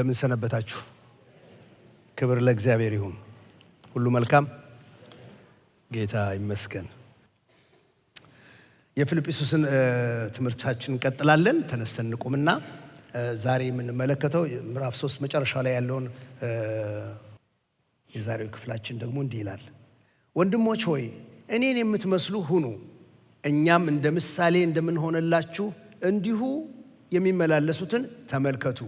እንደምን ሰነበታችሁ? ክብር ለእግዚአብሔር ይሁን። ሁሉ መልካም፣ ጌታ ይመስገን። የፊልጵስዩስን ትምህርታችን እንቀጥላለን። ተነስተን እንቁምና ዛሬ የምንመለከተው ምዕራፍ 3 መጨረሻ ላይ ያለውን የዛሬው ክፍላችን ደግሞ እንዲህ ይላል። ወንድሞች ሆይ እኔን የምትመስሉ ሁኑ፣ እኛም እንደ ምሳሌ እንደምንሆንላችሁ እንዲሁ የሚመላለሱትን ተመልከቱ።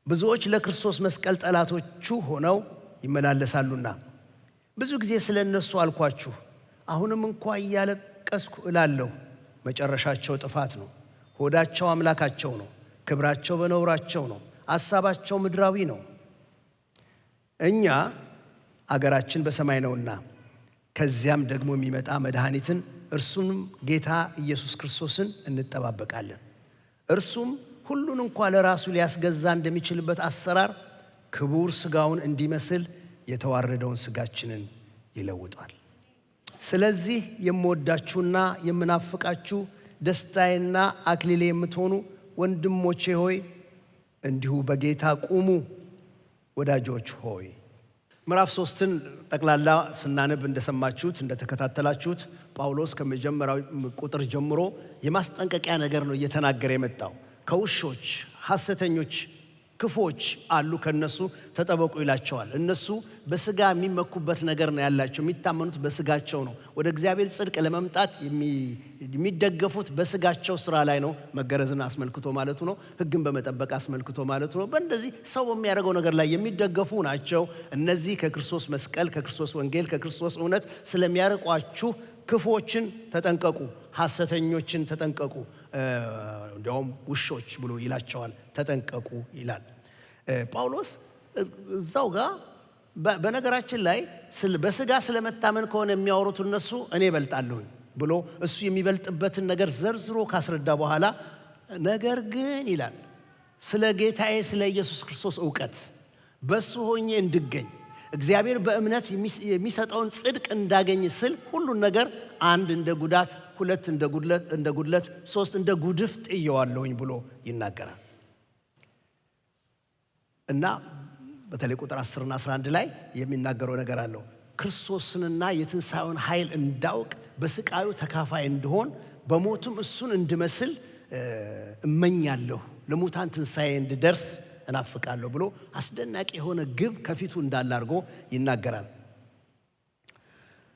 ብዙዎች ለክርስቶስ መስቀል ጠላቶቹ ሆነው ይመላለሳሉና ብዙ ጊዜ ስለ እነሱ አልኳችሁ። አሁንም እንኳ እያለቀስኩ እላለሁ፣ መጨረሻቸው ጥፋት ነው። ሆዳቸው አምላካቸው ነው፣ ክብራቸው በነውራቸው ነው፣ ሐሳባቸው ምድራዊ ነው። እኛ አገራችን በሰማይ ነውና ከዚያም ደግሞ የሚመጣ መድኃኒትን እርሱንም ጌታ ኢየሱስ ክርስቶስን እንጠባበቃለን። እርሱም ሁሉን እንኳ ለራሱ ሊያስገዛ እንደሚችልበት አሰራር ክቡር ሥጋውን እንዲመስል የተዋረደውን ሥጋችንን ይለውጣል። ስለዚህ የምወዳችሁና የምናፍቃችሁ ደስታዬና አክሊሌ የምትሆኑ ወንድሞቼ ሆይ እንዲሁ በጌታ ቁሙ። ወዳጆች ሆይ ምዕራፍ 3ን ጠቅላላ ስናነብ እንደሰማችሁት እንደተከታተላችሁት ጳውሎስ ከመጀመሪያው ቁጥር ጀምሮ የማስጠንቀቂያ ነገር ነው እየተናገረ የመጣው። ከውሾች፣ ሐሰተኞች፣ ክፎች አሉ፣ ከነሱ ተጠበቁ ይላቸዋል። እነሱ በስጋ የሚመኩበት ነገር ነው ያላቸው። የሚታመኑት በስጋቸው ነው። ወደ እግዚአብሔር ጽድቅ ለመምጣት የሚደገፉት በስጋቸው ስራ ላይ ነው። መገረዝን አስመልክቶ ማለቱ ነው። ሕግን በመጠበቅ አስመልክቶ ማለቱ ነው። በእንደዚህ ሰው በሚያደርገው ነገር ላይ የሚደገፉ ናቸው። እነዚህ ከክርስቶስ መስቀል፣ ከክርስቶስ ወንጌል፣ ከክርስቶስ እውነት ስለሚያርቋችሁ ክፎችን ተጠንቀቁ፣ ሐሰተኞችን ተጠንቀቁ፣ እንዲያውም ውሾች ብሎ ይላቸዋል። ተጠንቀቁ ይላል ጳውሎስ እዛው ጋር። በነገራችን ላይ በስጋ ስለመታመን ከሆነ የሚያወሩት እነሱ እኔ እበልጣለሁኝ ብሎ እሱ የሚበልጥበትን ነገር ዘርዝሮ ካስረዳ በኋላ ነገር ግን ይላል ስለ ጌታዬ ስለ ኢየሱስ ክርስቶስ እውቀት በሱ ሆኜ እንድገኝ እግዚአብሔር በእምነት የሚሰጠውን ጽድቅ እንዳገኝ ስል ሁሉን ነገር አንድ እንደ ጉዳት፣ ሁለት እንደ ጉድለት፣ ሶስት እንደ ጉድፍ ጥየዋለሁኝ ብሎ ይናገራል። እና በተለይ ቁጥር 10 እና 11 ላይ የሚናገረው ነገር አለው። ክርስቶስንና የትንሣኤውን ኃይል እንዳውቅ በስቃዩ ተካፋይ እንድሆን በሞቱም እሱን እንድመስል እመኛለሁ፣ ለሙታን ትንሣኤ እንድደርስ እናፍቃለሁ ብሎ አስደናቂ የሆነ ግብ ከፊቱ እንዳለ አድርጎ ይናገራል።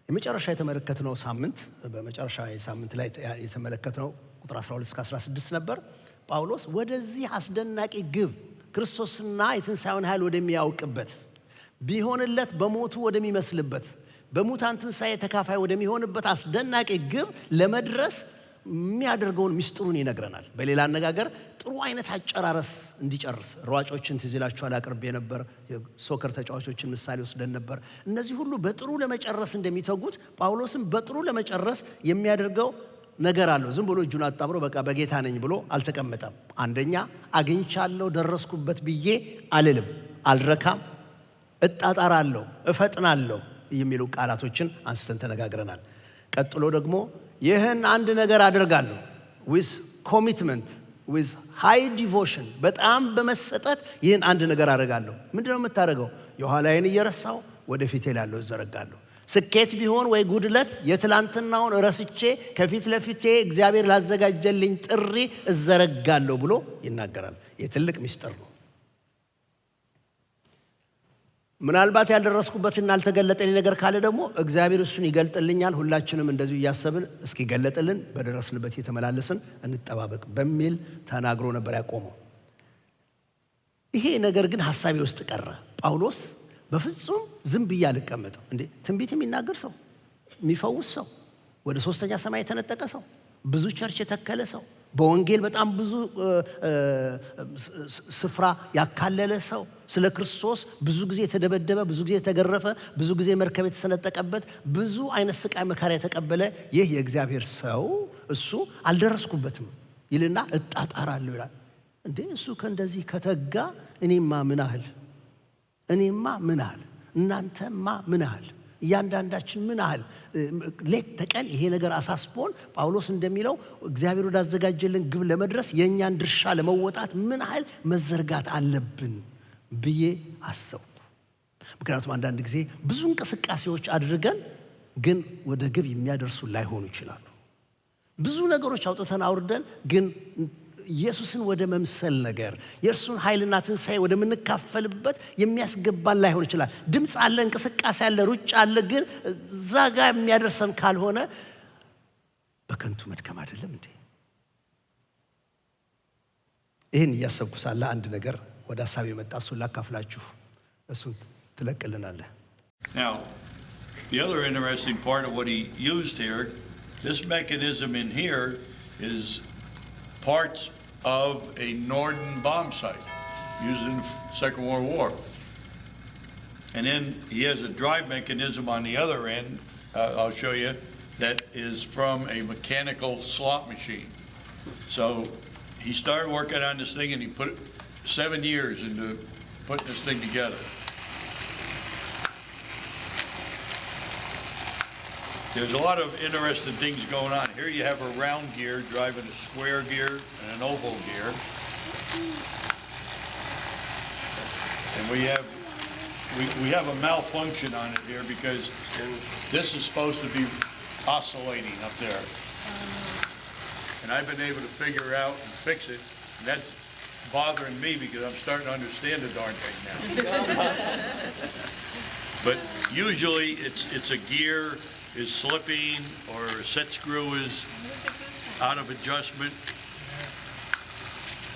የመጨረሻ የተመለከትነው ሳምንት በመጨረሻ ሳምንት ላይ የተመለከትነው ቁጥር 12 እስከ 16 ነበር። ጳውሎስ ወደዚህ አስደናቂ ግብ ክርስቶስና የትንሣኤውን ኃይል ወደሚያውቅበት ቢሆንለት በሞቱ ወደሚመስልበት በሙታን ትንሣኤ ተካፋይ ወደሚሆንበት አስደናቂ ግብ ለመድረስ የሚያደርገውን ምስጢሩን ይነግረናል። በሌላ አነጋገር ጥሩ አይነት አጨራረስ እንዲጨርስ ሯጮችን ትዝ ይላችኋል አቅርቤ ነበር። የሶከር ተጫዋቾችን ምሳሌ ወስደን ነበር። እነዚህ ሁሉ በጥሩ ለመጨረስ እንደሚተጉት ጳውሎስም በጥሩ ለመጨረስ የሚያደርገው ነገር አለው። ዝም ብሎ እጁን አጣምሮ በቃ በጌታ ነኝ ብሎ አልተቀመጠም። አንደኛ አግኝቻለሁ ደረስኩበት ብዬ አልልም፣ አልረካም፣ እጣጣራለሁ፣ እፈጥናለሁ የሚሉ ቃላቶችን አንስተን ተነጋግረናል። ቀጥሎ ደግሞ ይህን አንድ ነገር አደርጋለሁ with commitment with high devotion፣ በጣም በመሰጠት ይህን አንድ ነገር አደርጋለሁ። ምንድነው የምታደርገው? የኋላዬን እየረሳው ወደፊቴ ላለው እዘረጋለሁ። ስኬት ቢሆን ወይ ጉድለት የትላንትናውን ረስቼ ከፊት ለፊቴ እግዚአብሔር ላዘጋጀልኝ ጥሪ እዘረጋለሁ ብሎ ይናገራል። የትልቅ ምስጢር ነው። ምናልባት ያልደረስኩበትና ያልተገለጠልኝ ነገር ካለ ደግሞ እግዚአብሔር እሱን ይገልጥልኛል። ሁላችንም እንደዚሁ እያሰብን እስኪገለጥልን በደረስንበት የተመላለስን እንጠባበቅ በሚል ተናግሮ ነበር ያቆመው። ይሄ ነገር ግን ሐሳቤ ውስጥ ቀረ። ጳውሎስ በፍጹም ዝም ብዬ አልቀመጥም እንዴ! ትንቢት የሚናገር ሰው፣ የሚፈውስ ሰው፣ ወደ 3ኛ ሰማይ የተነጠቀ ሰው፣ ብዙ ቸርች የተከለ ሰው፣ በወንጌል በጣም ብዙ ስፍራ ያካለለ ሰው፣ ስለ ክርስቶስ ብዙ ጊዜ የተደበደበ፣ ብዙ ጊዜ የተገረፈ፣ ብዙ ጊዜ መርከብ የተሰነጠቀበት፣ ብዙ አይነት ስቃይ መከራ የተቀበለ ይህ የእግዚአብሔር ሰው እሱ አልደረስኩበትም ይልና እጣጣራለሁ ይላል። እንዴ እሱ ከእንደዚህ ከተጋ እኔማ ምን አህል እናንተማ ምን አህል እያንዳንዳችን ምን አህል ሌት ተቀን ይሄ ነገር አሳስቦን ጳውሎስ እንደሚለው እግዚአብሔር ወዳዘጋጀልን ግብ ለመድረስ የኛን ድርሻ ለመወጣት ምን አህል መዘርጋት አለብን ብዬ አሰብኩ። ምክንያቱም አንዳንድ ጊዜ ብዙ እንቅስቃሴዎች አድርገን ግን ወደ ግብ የሚያደርሱ ላይሆኑ ይችላሉ። ብዙ ነገሮች አውጥተን አውርደን ግን ኢየሱስን ወደ መምሰል ነገር የእርሱን ኃይልና ትንሣኤ ወደ ምንካፈልበት የሚያስገባን ላይሆን ይችላል። ድምፅ አለ፣ እንቅስቃሴ አለ፣ ሩጫ አለ። ግን እዛ ጋር የሚያደርሰን ካልሆነ በከንቱ መድከም አይደለም እንዴ? ይህን እያሰብኩ ሳለ አንድ ነገር ወደ ሀሳብ የመጣ እሱን ላካፍላችሁ። እሱን ትለቅልናለህ። Now, the other interesting part of what he used here, this mechanism in here is parts of a Norden bomb site used in the Second World War. And then he has a drive mechanism on the other end, I'll show you, that is from a mechanical slot machine. So he started working on this thing and he put 7 years into putting this thing together. There's a lot of interesting things going on. Here you have a round gear driving a square gear and an oval gear. And we have a malfunction on it here because this is supposed to be oscillating up there. And I've been able to figure out and fix it. And that's bothering me because I'm starting to understand the darn thing now. But usually it's a gear is slipping or a set screw is out of adjustment.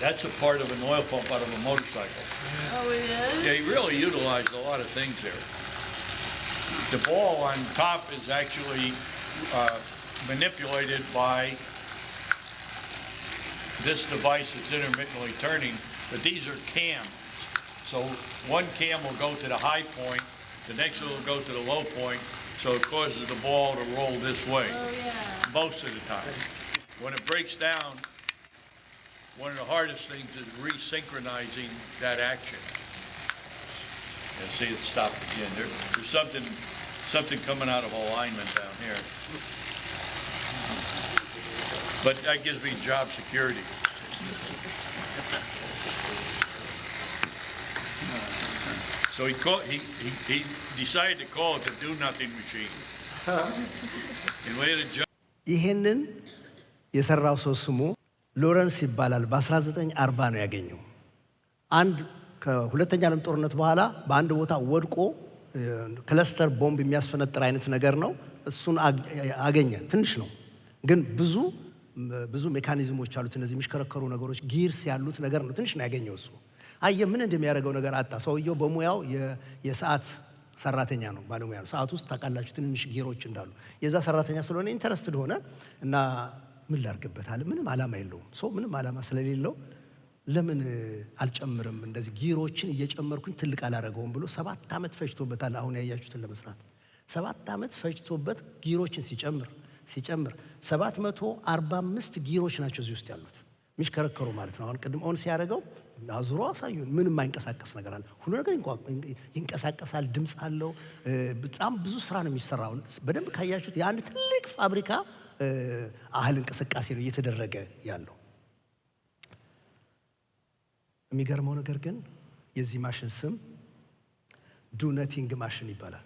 That's a part of an oil pump out of a motorcycle. Oh, it is? Yeah, he really utilized a lot of things there. The ball on top is actually manipulated by this device that's intermittently turning, but these are cams. So one cam will go to the high point, the next one will go to the low point, so it causes the ball to roll this way. Oh, yeah. Most of the time. When it breaks down, one of the hardest things is resynchronizing that action. And see, it stopped again. There's something coming out of alignment down here. But that gives me job security. So he decided to call it the do-nothing machine. And we had a job. ይህንን የሰራው ሰው ስሙ ሎረንስ ይባላል። በ1940 ነው ያገኘው። አንድ ከሁለተኛ ዓለም ጦርነት በኋላ በአንድ ቦታ ወድቆ ክለስተር ቦምብ የሚያስፈነጥር አይነት ነገር ነው። እሱን አገኘ። ትንሽ ነው ግን ብዙ ሜካኒዝሞች አሉት። እነዚህ የሚሽከረከሩ ነገሮች ጊርስ ያሉት ነገር ነው። ትንሽ ነው ያገኘው እሱ። አየ ምን እንደሚያደርገው ነገር አጣ። ሰውየው በሙያው የሰዓት ሰራተኛ ነው፣ ባለሙያ ነው። ሰዓት ውስጥ ታውቃላችሁ ትንንሽ ጊሮች እንዳሉ። የዛ ሰራተኛ ስለሆነ ኢንተረስትድ ሆነ እና ምን ላርግበት አለ። ምንም ዓላማ የለውም። ሰው ምንም ዓላማ ስለሌለው ለምን አልጨምርም እንደዚህ ጊሮችን እየጨመርኩኝ ትልቅ አላረገውም ብሎ 7 ዓመት ፈጅቶበታል። አሁን ያያችሁትን ለመስራት 7 ዓመት ፈጅቶበት ጊሮችን ሲጨምር 745 ጊሮች ናቸው እዚህ ውስጥ ያሉት የሚሽከረከሩ ማለት ነው። አሁን ቅድም ኦን ሲያደርገው አዙሮ አሳዩን። ምንም የማይንቀሳቀስ ነገር አለ። ሁሉ ነገር ይንቀሳቀሳል፣ ድምፅ አለው። በጣም ብዙ ስራ ነው የሚሰራው። በደንብ ካያችሁት የአንድ ትልቅ ፋብሪካ አህል እንቅስቃሴ ነው እየተደረገ ያለው። የሚገርመው ነገር ግን የዚህ ማሽን ስም ዱ ነቲንግ ማሽን ይባላል።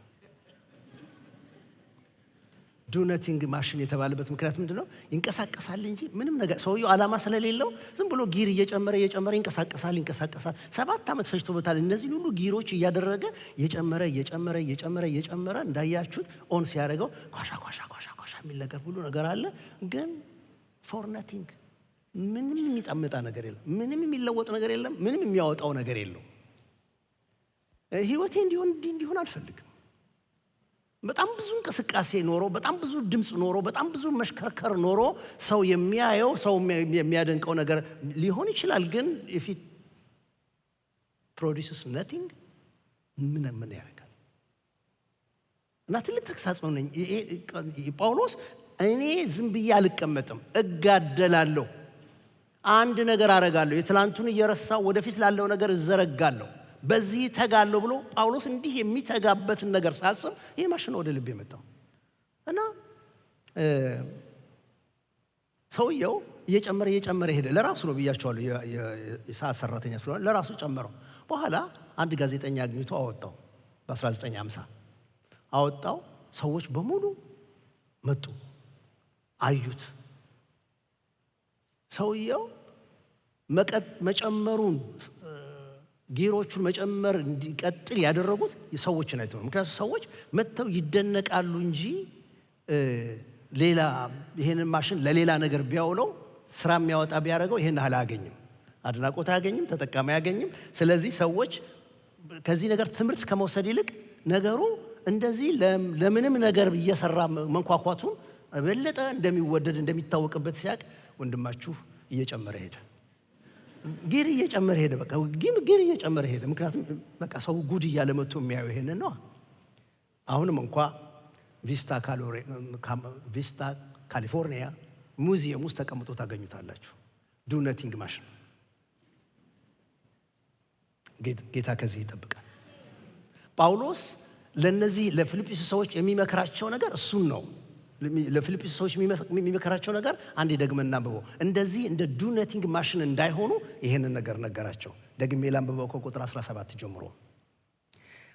ዱ ነቲንግ ማሽን የተባለበት ምክንያት ምንድነው? ይንቀሳቀሳል እንጂ ምንም ነገር ሰውየው ዓላማ ስለሌለው ዝም ብሎ ጊር እየጨመረ ይንቀሳቀሳል። 7 ዓመት ፈጅቶበታል። እነዚህ ሁሉ ጊሮች እያደረገ እየጨመረ እንዳያችሁት ኦን ሲያደርገው ኳሻ የሚል ነገር ሁሉ ነገር አለ። ግን ፎር ነቲንግ ምንም የሚጣመጣ ነገር የለም። ምንም የሚለወጥ ነገር የለም። ምንም የሚያወጣው ነገር የለው። ህይወቴ እንዲሆን አልፈልግም። በጣም ብዙ እንቅስቃሴ ኖሮ፣ በጣም ብዙ ድምፅ ኖሮ፣ በጣም ብዙ መሽከርከር ኖሮ ሰው የሚያየው ሰው የሚያደንቀው ነገር ሊሆን ይችላል። ግን if it produces nothing ምን ያደርጋል? እና ትልቅ ተግሳጽ ነው ነኝ ጳውሎስ። እኔ ዝም ብዬ አልቀመጥም፣ እጋደላለሁ፣ አንድ ነገር አረጋለሁ፣ የትላንቱን እየረሳው ወደፊት ላለው ነገር እዘረጋለሁ፣ በዚህ ተጋለሁ ብሎ ጳውሎስ እንዲህ የሚተጋበትን ነገር ሳስብ ይሄ ማሽን ወደ ልብ የመጣው እና ሰውየው እየጨመረ ሄደ። ለራሱ ነው ብያቸዋለሁ። የሰዓት ሰራተኛ ስለሆነ ለራሱ ጨመረው። በኋላ አንድ ጋዜጠኛ አግኝቶ አወጣው። በ1950 አወጣው። ሰዎች በሙሉ መጡ፣ አዩት። ሰውየው መጨመሩን ጊሮቹን መጨመር እንዲቀጥል ያደረጉት ሰዎችን አይተው ነው። ምክንያቱም ሰዎች መጥተው ይደነቃሉ እንጂ ሌላ ይሄንን ማሽን ለሌላ ነገር ቢያውለው ስራ የሚያወጣ ቢያደርገው ይሄን አላገኝም፣ አድናቆት አያገኝም፣ ተጠቃሚ አያገኝም። ስለዚህ ሰዎች ከዚህ ነገር ትምህርት ከመውሰድ ይልቅ ነገሩ እንደዚህ ለምንም ነገር እየሰራ መንኳኳቱን በለጠ እንደሚወደድ እንደሚታወቅበት ሲያቅ ወንድማችሁ እየጨመረ ሄደ፣ ጊር እየጨመረ ሄደ። በቃ ጊር እየጨመረ ሄደ። ምክንያቱም በቃ ሰው ጉድ እያለ መጥቶ የሚያየው ይሄንን ነው። አሁንም እንኳ ቪስታ ካሊፎርኒያ ሙዚየም ውስጥ ተቀምጦ ታገኙታላችሁ። ዱ ነቲንግ ማሽን። ጌታ ከዚህ ይጠብቃል። ጳውሎስ ለነዚህ ለፊልጵስዩስ ሰዎች የሚመክራቸው ነገር እሱን ነው። ለፊልጵስዩስ ሰዎች የሚመክራቸው ነገር አንዴ ደግመን እናንብበው። እንደዚህ እንደ ዱ ነቲንግ ማሽን እንዳይሆኑ ይሄንን ነገር ነገራቸው። ደግሜ ላንብበው ከቁጥር 17 ጀምሮ።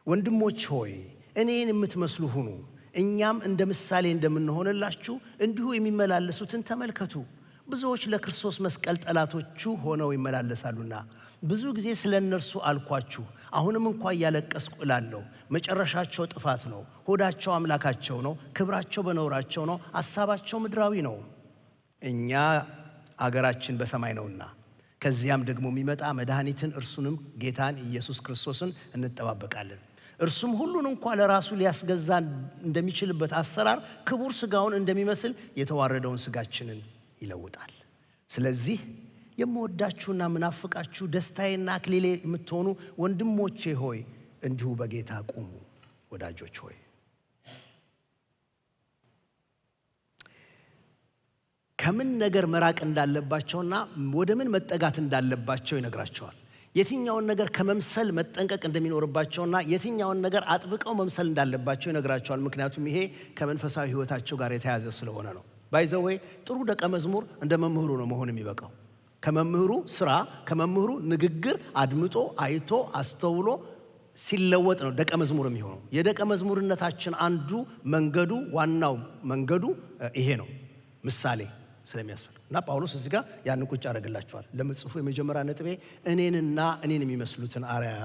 ወንድሞች ሆይ እኔን የምትመስሉ ሁኑ፣ እኛም እንደ ምሳሌ እንደምንሆንላችሁ እንዲሁ የሚመላለሱትን ተመልከቱ። ብዙዎች ለክርስቶስ መስቀል ጠላቶቹ ሆነው ይመላለሳሉና ብዙ ጊዜ ስለ እነርሱ አልኳችሁ። አሁንም እንኳ እያለቀስኩ እላለሁ፣ መጨረሻቸው ጥፋት ነው። ሆዳቸው አምላካቸው ነው፣ ክብራቸው በነውራቸው ነው፣ ሐሳባቸው ምድራዊ ነው። እኛ አገራችን በሰማይ ነውና ከዚያም ደግሞ የሚመጣ መድኃኒትን እርሱንም ጌታን ኢየሱስ ክርስቶስን እንጠባበቃለን። እርሱም ሁሉን እንኳ ለራሱ ሊያስገዛ እንደሚችልበት አሰራር ክቡር ሥጋውን እንደሚመስል የተዋረደውን ሥጋችንን ይለውጣል። ስለዚህ የምወዳችሁና ምናፍቃችሁ ደስታዬና አክሊሌ የምትሆኑ ወንድሞቼ ሆይ እንዲሁ በጌታ ቁሙ። ወዳጆች ሆይ ከምን ነገር መራቅ እንዳለባቸውና ወደ ምን መጠጋት እንዳለባቸው ይነግራቸዋል። የትኛውን ነገር ከመምሰል መጠንቀቅ እንደሚኖርባቸውና የትኛውን ነገር አጥብቀው መምሰል እንዳለባቸው ይነግራቸዋል። ምክንያቱም ይሄ ከመንፈሳዊ ሕይወታቸው ጋር የተያያዘ ስለሆነ ነው። ባይዘዌ ጥሩ ደቀ መዝሙር እንደ መምህሩ ነው መሆን የሚበቃው። ከመምህሩ ስራ፣ ከመምህሩ ንግግር አድምጦ አይቶ አስተውሎ ሲለወጥ ነው ደቀ መዝሙር የሚሆነው። የደቀ መዝሙርነታችን አንዱ መንገዱ፣ ዋናው መንገዱ ይሄ ነው፣ ምሳሌ ስለሚያስፈልግ እና ጳውሎስ እዚህ ጋር ያን ቁጭ ያደርግላቸዋል። ለምጽፉ የመጀመሪያ ነጥቤ እኔንና እኔን የሚመስሉትን አርአያ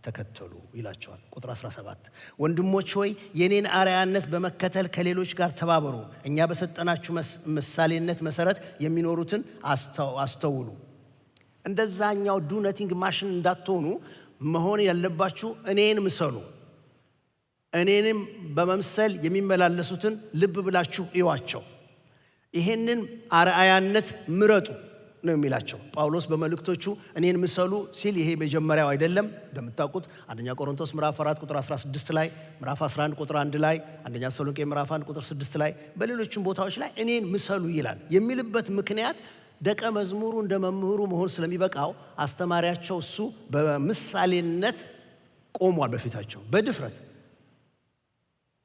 ተከተሉ ይላቸዋል። ቁጥር 17 ወንድሞች ሆይ የኔን አርአያነት በመከተል ከሌሎች ጋር ተባበሩ። እኛ በሰጠናችሁ ምሳሌነት መሰረት የሚኖሩትን አስተውሉ። እንደዛኛው ዱ ነቲንግ ማሽን እንዳትሆኑ መሆን ያለባችሁ እኔን ምሰሉ። እኔንም በመምሰል የሚመላለሱትን ልብ ብላችሁ እዩዋቸው። ይሄንን አርአያነት ምረጡ ነው የሚላቸው ጳውሎስ በመልእክቶቹ። እኔን ምሰሉ ሲል ይሄ መጀመሪያው አይደለም። እንደምታውቁት አንደኛ ቆሮንቶስ ምዕራፍ 4 ቁጥር 16 ላይ፣ ምዕራፍ 11 ቁጥር 1 ላይ፣ አንደኛ ተሰሎንቄ ምዕራፍ 1 ቁጥር 6 ላይ፣ በሌሎችም ቦታዎች ላይ እኔን ምሰሉ ይላል። የሚልበት ምክንያት ደቀ መዝሙሩ እንደ መምህሩ መሆን ስለሚበቃው አስተማሪያቸው እሱ በምሳሌነት ቆሟል በፊታቸው በድፍረት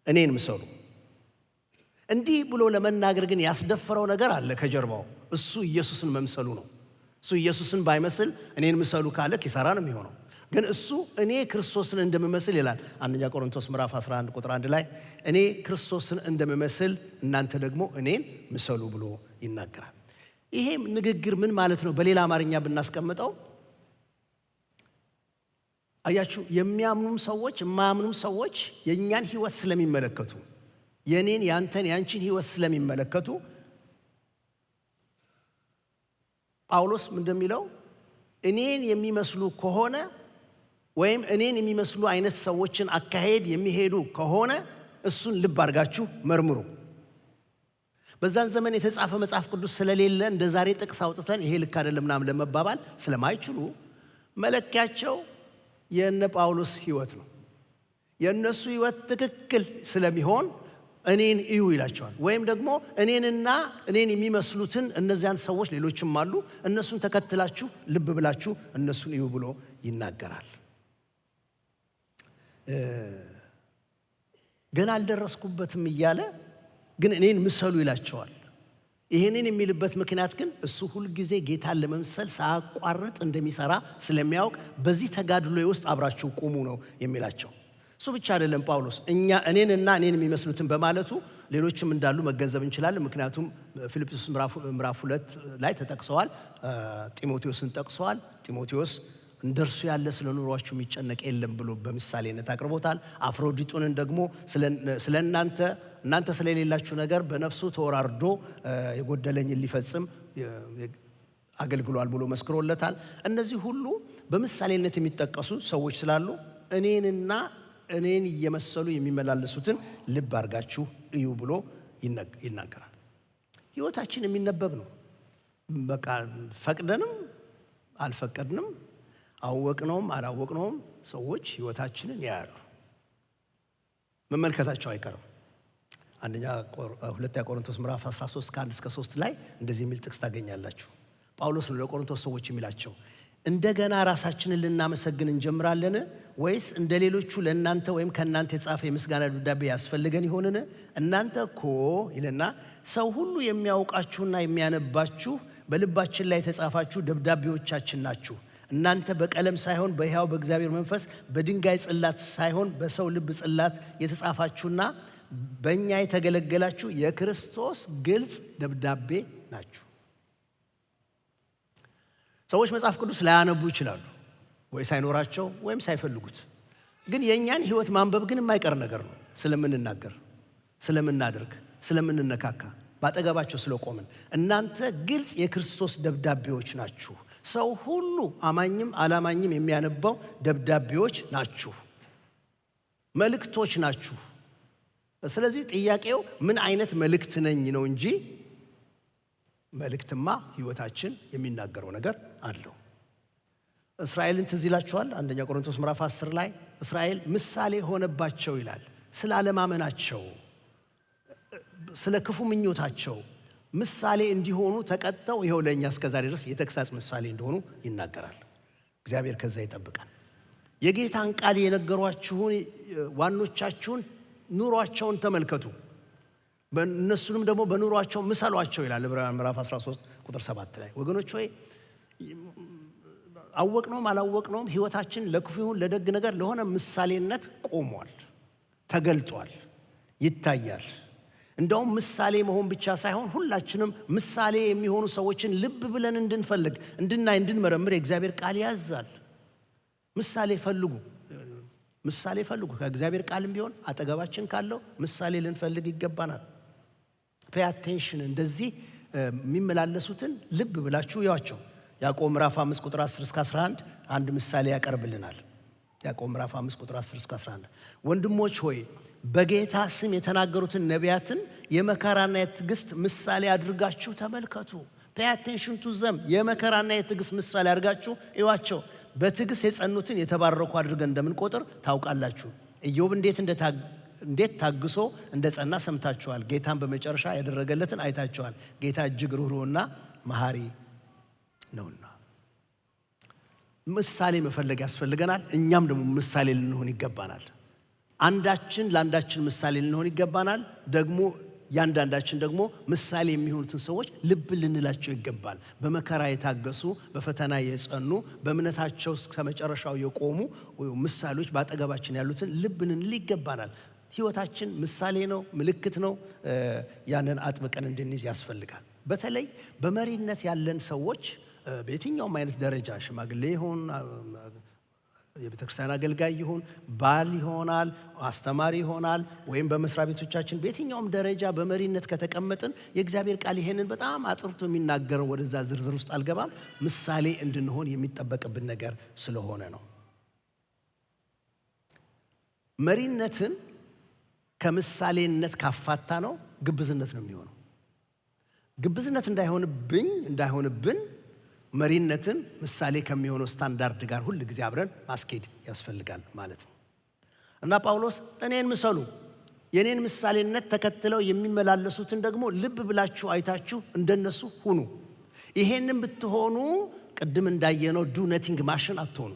እኔን ምሰሉ። እንዲህ ብሎ ለመናገር ግን ያስደፈረው ነገር አለ ከጀርባው። እሱ ኢየሱስን መምሰሉ ነው። እሱ ኢየሱስን ባይመስል እኔን ምሰሉ ካለ ኪሳራ ነው የሚሆነው። ግን እሱ እኔ ክርስቶስን እንደምመስል ይላል አንደኛ ቆሮንቶስ ምዕራፍ 11 ቁጥር 1 ላይ እኔ ክርስቶስን እንደምመስል እናንተ ደግሞ እኔን ምሰሉ ብሎ ይናገራል። ይሄ ንግግር ምን ማለት ነው? በሌላ አማርኛ ብናስቀምጠው አያችሁ፣ የሚያምኑም ሰዎች የማያምኑም ሰዎች የእኛን ሕይወት ስለሚመለከቱ የኔን ያንተን ያንቺን ሕይወት ስለሚመለከቱ ጳውሎስ ምን እንደሚለው እኔን የሚመስሉ ከሆነ ወይም እኔን የሚመስሉ አይነት ሰዎችን አካሄድ የሚሄዱ ከሆነ እሱን ልብ አድርጋችሁ መርምሩ። በዛን ዘመን የተጻፈ መጽሐፍ ቅዱስ ስለሌለ እንደ ዛሬ ጥቅስ አውጥተን ይሄ ልክ አይደለም ምናምን ለመባባል ስለማይችሉ መለኪያቸው የነ ጳውሎስ ሕይወት ነው። የእነሱ ሕይወት ትክክል ስለሚሆን እኔን እዩ ይላቸዋል። ወይም ደግሞ እኔንና እኔን የሚመስሉትን እነዚያን ሰዎች ሌሎችም አሉ፣ እነሱን ተከትላችሁ ልብ ብላችሁ እነሱን እዩ ብሎ ይናገራል። ገና አልደረስኩበትም እያለ ግን እኔን ምሰሉ ይላቸዋል። ይሄንን የሚልበት ምክንያት ግን እሱ ሁሉ ጊዜ ጌታን ለመምሰል ሳያቋርጥ እንደሚሰራ ስለሚያውቅ በዚህ ተጋድሎ ውስጥ አብራችሁ ቁሙ ነው የሚላቸው። እሱ ብቻ አይደለም ጳውሎስ እኔንና እኔን የሚመስሉትን በማለቱ ሌሎችም እንዳሉ መገንዘብ እንችላለን። ምክንያቱም ፊልጵስዩስ ምዕራፍ 2 ላይ ተጠቅሰዋል። ጢሞቴዎስን ጠቅሰዋል። ጢሞቴዎስ እንደርሱ ያለ ስለ ኑሯችሁ የሚጨነቅ የለም ብሎ በምሳሌነት አቅርቦታል። አፍሮዲጡንን ደግሞ ስለ እናንተ ስለሌላችሁ ነገር በነፍሱ ተወራርዶ የጎደለኝን ሊፈጽም አገልግሏል ብሎ መስክሮለታል። እነዚህ ሁሉ በምሳሌነት የሚጠቀሱ ሰዎች ስላሉ እኔን እየመሰሉ የሚመላለሱትን ልብ አድርጋችሁ እዩ ብሎ ይናገራል። ሕይወታችን የሚነበብ ነው። በቃ ፈቅደንም አልፈቀድንም፣ አወቅነውም አላወቅነውም ሰዎች ሕይወታችንን ያያሉ፣ መመልከታቸው አይቀርም። ሁለተኛ ቆሮንቶስ ምዕራፍ 13 ከ1 እስከ 3 ላይ እንደዚህ የሚል ጥቅስ ታገኛላችሁ። ጳውሎስ ነው ለቆሮንቶስ ሰዎች የሚላቸው፣ እንደገና ራሳችንን ልናመሰግን እንጀምራለን ወይስ እንደ ሌሎቹ ለእናንተ ወይም ከእናንተ የተጻፈ የምስጋና ደብዳቤ ያስፈልገን ይሆንን? እናንተ እኮ ይልና ሰው ሁሉ የሚያውቃችሁና የሚያነባችሁ በልባችን ላይ የተጻፋችሁ ደብዳቤዎቻችን ናችሁ። እናንተ በቀለም ሳይሆን በሕያው በእግዚአብሔር መንፈስ በድንጋይ ጽላት ሳይሆን በሰው ልብ ጽላት የተጻፋችሁና በእኛ የተገለገላችሁ የክርስቶስ ግልጽ ደብዳቤ ናችሁ። ሰዎች መጽሐፍ ቅዱስ ላያነቡ ይችላሉ፣ ወይ ሳይኖራቸው ወይም ሳይፈልጉት። ግን የእኛን ሕይወት ማንበብ ግን የማይቀር ነገር ነው። ስለምንናገር፣ ስለምናደርግ፣ ስለምንነካካ፣ ባጠገባቸው ስለቆምን እናንተ ግልጽ የክርስቶስ ደብዳቤዎች ናችሁ። ሰው ሁሉ አማኝም አላማኝም የሚያነባው ደብዳቤዎች ናችሁ፣ መልእክቶች ናችሁ። ስለዚህ ጥያቄው ምን አይነት መልእክት ነኝ ነው እንጂ መልእክትማ ሕይወታችን የሚናገረው ነገር አለው። እስራኤልን ትዝ ይላችኋል። አንደኛ ቆሮንቶስ ምዕራፍ 10 ላይ እስራኤል ምሳሌ ሆነባቸው ይላል። ስለ አለማመናቸው፣ ስለ ክፉ ምኞታቸው ምሳሌ እንዲሆኑ ተቀጠው ይኸው ለእኛ እስከዛሬ ድረስ የተግሳጽ ምሳሌ እንደሆኑ ይናገራል። እግዚአብሔር ከዛ ይጠብቃል። የጌታን ቃል የነገሯችሁን ዋኖቻችሁን ኑሯቸውን ተመልከቱ፣ እነሱንም ደግሞ በኑሯቸው ምሰሏቸው ይላል ዕብራውያን ምዕራፍ 13 ቁጥር 7 ላይ። ወገኖች ሆይ አወቅነውም አላወቅነውም ሕይወታችን ለክፉ ይሁን ለደግ ነገር ለሆነ ምሳሌነት ቆሟል፣ ተገልጧል፣ ይታያል። እንደውም ምሳሌ መሆን ብቻ ሳይሆን ሁላችንም ምሳሌ የሚሆኑ ሰዎችን ልብ ብለን እንድንፈልግ፣ እንድናይ፣ እንድንመረምር የእግዚአብሔር ቃል ያዛል። ምሳሌ ፈልጉ፣ ምሳሌ ፈልጉ። ከእግዚአብሔር ቃልም ቢሆን አጠገባችን ካለው ምሳሌ ልንፈልግ ይገባናል። ፔይ አቴንሽን። እንደዚህ የሚመላለሱትን ልብ ብላችሁ ያዋቸው። ያዕቆብ ምዕራፍ 5 ቁጥር 10 እስከ 11 አንድ ምሳሌ ያቀርብልናል። ያዕቆብ ምዕራፍ 5 ቁጥር 10 እስከ 11 ወንድሞች ሆይ በጌታ ስም የተናገሩትን ነቢያትን የመከራና የትዕግስት ምሳሌ አድርጋችሁ ተመልከቱ። ፔይ አቴንሽን ቱ ዘም። የመከራና የትዕግስት ምሳሌ አድርጋችሁ እዩዋቸው። በትዕግስት የጸኑትን የተባረኩ አድርገን እንደምንቆጥር ታውቃላችሁ። ኢዮብ እንዴት ታግሶ እንደጸና ሰምታችኋል። ጌታን በመጨረሻ ያደረገለትን አይታችኋል። ጌታ እጅግ ርኅሩህና መሐሪ ነውና። ምሳሌ መፈለግ ያስፈልገናል። እኛም ደግሞ ምሳሌ ልንሆን ይገባናል። አንዳችን ለአንዳችን ምሳሌ ልንሆን ይገባናል። ደግሞ ያንዳንዳችን ደግሞ ምሳሌ የሚሆኑትን ሰዎች ልብ ልንላቸው ይገባል። በመከራ የታገሱ፣ በፈተና የጸኑ፣ በእምነታቸው እስከ መጨረሻው የቆሙ ምሳሌዎች ባጠገባችን ያሉትን ልብ ልንል ይገባናል። ሕይወታችን ምሳሌ ነው፣ ምልክት ነው። ያንን አጥብቀን እንድንይዝ ያስፈልጋል። በተለይ በመሪነት ያለን ሰዎች በየትኛውም አይነት ደረጃ ሽማግሌ ይሆን፣ የቤተክርስቲያን አገልጋይ ይሆን፣ ባል ይሆናል፣ አስተማሪ ይሆናል፣ ወይም በመስሪያ ቤቶቻችን በየትኛውም ደረጃ በመሪነት ከተቀመጥን የእግዚአብሔር ቃል ይሄንን በጣም አጥርቶ የሚናገረው፣ ወደዛ ዝርዝር ውስጥ አልገባም፣ ምሳሌ እንድንሆን የሚጠበቅብን ነገር ስለሆነ ነው። መሪነትን ከምሳሌነት ካፋታ ነው ግብዝነት ነው የሚሆነው። ግብዝነት እንዳይሆንብን መሪነትን ምሳሌ ከሚሆነው ስታንዳርድ ጋር ሁል ጊዜ አብረን ማስኬድ ያስፈልጋል ማለት ነው። እና ጳውሎስ እኔን ምሰሉ፣ የኔን ምሳሌነት ተከትለው የሚመላለሱትን ደግሞ ልብ ብላችሁ አይታችሁ እንደነሱ ሁኑ። ይሄንን ብትሆኑ ቅድም እንዳየነው ዱ ነቲንግ ማሽን አትሆኑ።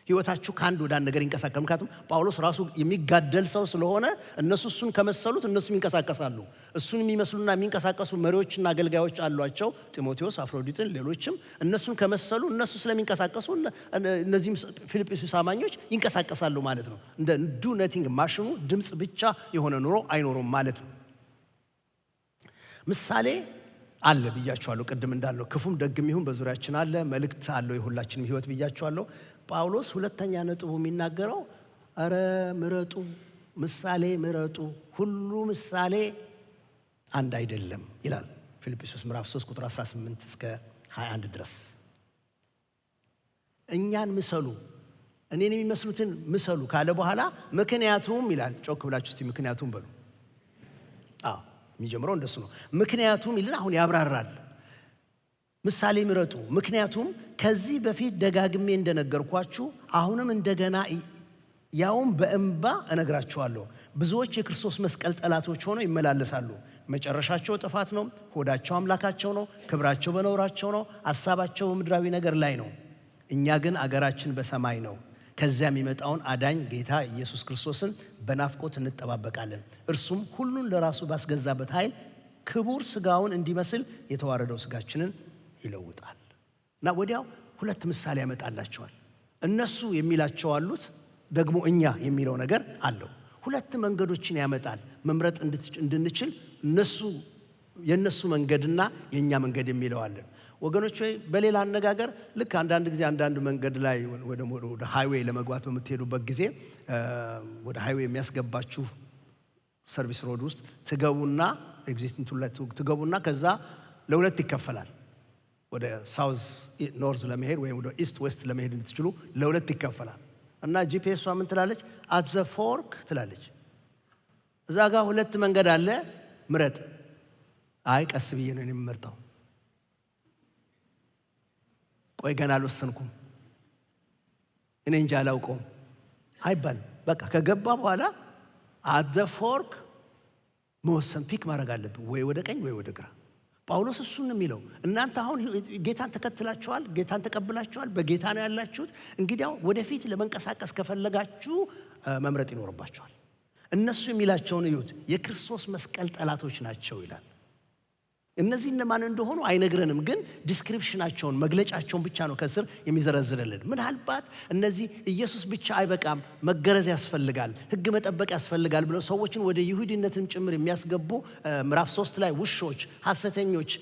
ህይወታችሁ ካንድ ወደ አንድ ነገር ይንቀሳቀሳል። ምክንያቱም ጳውሎስ ራሱ የሚጋደል ሰው ስለሆነ እነሱ እሱን ከመሰሉት እነሱም ይንቀሳቀሳሉ። እሱን የሚመስሉና የሚንቀሳቀሱ መሪዎችና አገልጋዮች አሏቸው፣ ጢሞቴዎስ፣ አፍሮዲጥን፣ ሌሎችም። እነሱን ከመሰሉ እነሱ ስለሚንቀሳቀሱ እነዚህም ፊልጵስዩስ አማኞች ይንቀሳቀሳሉ ማለት ነው። እንደ ዱ ነቲንግ ማሽኑ ድምፅ ብቻ የሆነ ኑሮ አይኖሩም ማለት ነው። ምሳሌ አለ ብያቸዋለሁ። ቅድም እንዳለው ክፉም ደግም ይሁን በዙሪያችን አለ። መልእክት አለው የሁላችንም ህይወት ብያቸዋለሁ። ጳውሎስ ሁለተኛ ነጥቡ የሚናገረው አረ ምረጡ፣ ምሳሌ ምረጡ፣ ሁሉ ምሳሌ አንድ አይደለም ይላል። ፊልጵስዩስ ምዕራፍ 3 ቁጥር 18 እስከ 21 ድረስ እኛን ምሰሉ፣ እኔን የሚመስሉትን ምሰሉ ካለ በኋላ ምክንያቱም ይላል። ጮክ ብላችሁ እስቲ ምክንያቱም በሉ። የሚጀምረው እንደሱ ነው። ምክንያቱም ይልና አሁን ያብራራል። ምሳሌ ምረጡ፣ ምክንያቱም ከዚህ በፊት ደጋግሜ እንደነገርኳችሁ አሁንም እንደገና ያውም በእንባ እነግራችኋለሁ፣ ብዙዎች የክርስቶስ መስቀል ጠላቶች ሆነው ይመላለሳሉ። መጨረሻቸው ጥፋት ነው፣ ሆዳቸው አምላካቸው ነው፣ ክብራቸው በነውራቸው ነው፣ ሐሳባቸው በምድራዊ ነገር ላይ ነው። እኛ ግን አገራችን በሰማይ ነው። ከዚያ የሚመጣውን አዳኝ ጌታ ኢየሱስ ክርስቶስን በናፍቆት እንጠባበቃለን። እርሱም ሁሉን ለራሱ ባስገዛበት ኃይል ክቡር ሥጋውን እንዲመስል የተዋረደው ሥጋችንን ይለውጣል። እና ወዲያው ሁለት ምሳሌ ያመጣላቸዋል። እነሱ የሚላቸው አሉት፣ ደግሞ እኛ የሚለው ነገር አለው። ሁለት መንገዶችን ያመጣል መምረጥ እንድንችል። የነሱ መንገድና የኛ መንገድ የሚለው አለን። ወገኖች ሆይ በሌላ አነጋገር ልክ አንዳንድ ጊዜ አንዳንድ መንገድ ላይ ወደ ሃይዌይ ለመግባት በምትሄዱበት ጊዜ ወደ ሃይዌይ የሚያስገባችሁ ሰርቪስ ሮድ ውስጥ ትገቡና ኤግዚስቲንግ ላይ ትገቡና ከዛ ለሁለት ይከፈላል። ወደ ሳውዝ ኖርዝ ለመሄድ ወይም ወደ ኢስት ዌስት ለመሄድ እንድትችሉ ለሁለት ይከፈላል። እና ጂፒኤሷ ምን ትላለች? አት ዘ ፎርክ ትላለች። እዛ ጋር ሁለት መንገድ አለ፣ ምረጥ። አይ ቀስ ብዬ ነው የምመርጠው፣ ቆይ ገና አልወሰንኩም፣ እኔ እንጃ አላውቀውም አይባልም። በቃ ከገባ በኋላ አት ዘ ፎርክ መወሰን፣ ፒክ ማድረግ አለብን፣ ወይ ወደ ቀኝ ወይ ወደ ግራ። ጳውሎስ እሱን የሚለው እናንተ አሁን ጌታን ተከትላችኋል፣ ጌታን ተቀብላችኋል፣ በጌታ ነው ያላችሁት። እንግዲያው ወደፊት ለመንቀሳቀስ ከፈለጋችሁ መምረጥ ይኖርባችኋል። እነሱ የሚላቸውን እዩት፣ የክርስቶስ መስቀል ጠላቶች ናቸው ይላል። እነዚህ እነማን እንደሆኑ አይነግረንም፣ ግን ዲስክሪፕሽናቸውን መግለጫቸውን ብቻ ነው ከስር የሚዘረዝርልን። ምናልባት እነዚህ ኢየሱስ ብቻ አይበቃም፣ መገረዝ ያስፈልጋል፣ ሕግ መጠበቅ ያስፈልጋል ብለው ሰዎችን ወደ ይሁዲነትም ጭምር የሚያስገቡ ምዕራፍ 3 ላይ ውሾች፣ ሐሰተኞች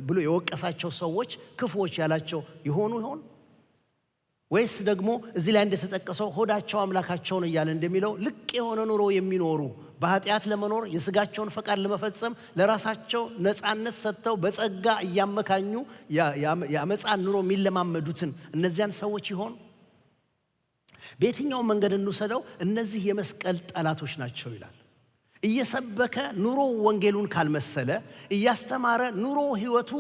ብሎ የወቀሳቸው ሰዎች ክፉዎች ያላቸው ይሆኑ ይሆን? ወይስ ደግሞ እዚህ ላይ እንደተጠቀሰው ሆዳቸው አምላካቸውን እያለ እንደሚለው ልቅ የሆነ ኑሮ የሚኖሩ በኃጢአት ለመኖር የሥጋቸውን ፈቃድ ለመፈጸም ለራሳቸው ነፃነት ሰጥተው በጸጋ እያመካኙ የአመፃን ኑሮ የሚለማመዱትን እነዚያን ሰዎች ይሆን? በየትኛው መንገድ እንውሰደው፣ እነዚህ የመስቀል ጠላቶች ናቸው ይላል። እየሰበከ ኑሮ ወንጌሉን ካልመሰለ፣ እያስተማረ ኑሮ ህይወቱ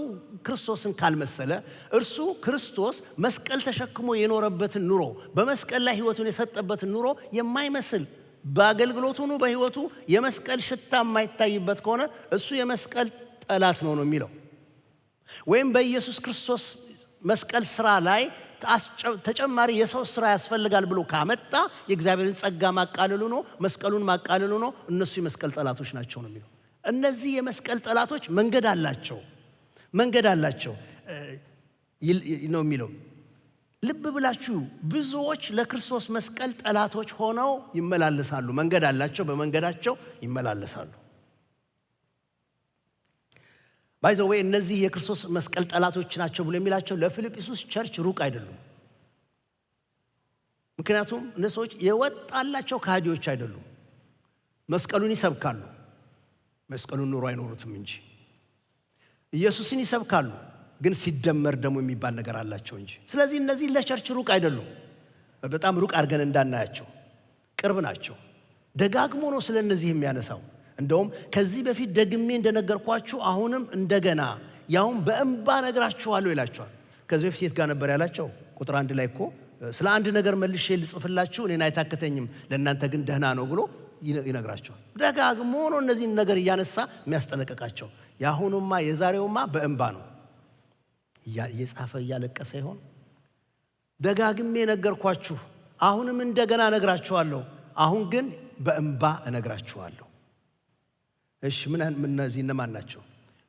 ክርስቶስን ካልመሰለ፣ እርሱ ክርስቶስ መስቀል ተሸክሞ የኖረበትን ኑሮ በመስቀል ላይ ህይወቱን የሰጠበትን ኑሮ የማይመስል በአገልግሎቱ ነው በህይወቱ የመስቀል ሽታ የማይታይበት ከሆነ እሱ የመስቀል ጠላት ነው የሚለው። ወይም በኢየሱስ ክርስቶስ መስቀል ስራ ላይ ተጨማሪ የሰው ስራ ያስፈልጋል ብሎ ካመጣ የእግዚአብሔርን ጸጋ ማቃለሉ ነው፣ መስቀሉን ማቃለሉ ነው። እነሱ የመስቀል ጠላቶች ናቸው ነው የሚለው። እነዚህ የመስቀል ጠላቶች መንገድ አላቸው ነው የሚለው። ልብ ብላችሁ ብዙዎች ለክርስቶስ መስቀል ጠላቶች ሆነው ይመላለሳሉ። መንገድ አላቸው፣ በመንገዳቸው ይመላለሳሉ። ባይ ዘ ዌይ እነዚህ የክርስቶስ መስቀል ጠላቶች ናቸው ብሎ የሚላቸው ለፊልጵስዩስ ቸርች ሩቅ አይደሉም። ምክንያቱም እነዚህ ሰዎች የወጣላቸው ከሃዲዎች አይደሉም። መስቀሉን ይሰብካሉ፣ መስቀሉን ኑሮ አይኖሩትም እንጂ። ኢየሱስን ይሰብካሉ፣ ግን ሲደመር ደግሞ የሚባል ነገር አላቸው እንጂ። ስለዚህ እነዚህ ለቸርች ሩቅ አይደሉም። በጣም ሩቅ አድርገን እንዳናያቸው ቅርብ ናቸው። ደጋግሞ ነው ስለ እነዚህ የሚያነሳው። እንደውም ከዚህ በፊት ደግሜ እንደነገርኳችሁ አሁንም እንደገና ያውም በእንባ ነግራችኋለሁ ይላቸዋል። ከዚህ በፊት የት ጋር ነበር ያላቸው? ቁጥር 1 ላይ እኮ ስለ አንድ ነገር መልሼ ልጽፍላችሁ እኔን አይታክተኝም፣ ለእናንተ ግን ደህና ነው ብሎ ይነግራቸዋል። ደጋግሞ ነው እነዚህን ነገር እያነሳ የሚያስጠነቅቃቸው። የዛሬውማ በእንባ ነው። እየጻፈ እያለቀሰ ይሆን? ደጋግሜ ነገርኳችሁ፣ አሁንም እንደገና እነግራችኋለሁ፣ አሁን ግን በእንባ እነግራችኋለሁ። እሺ ምን እነዚህ እነማን ናቸው?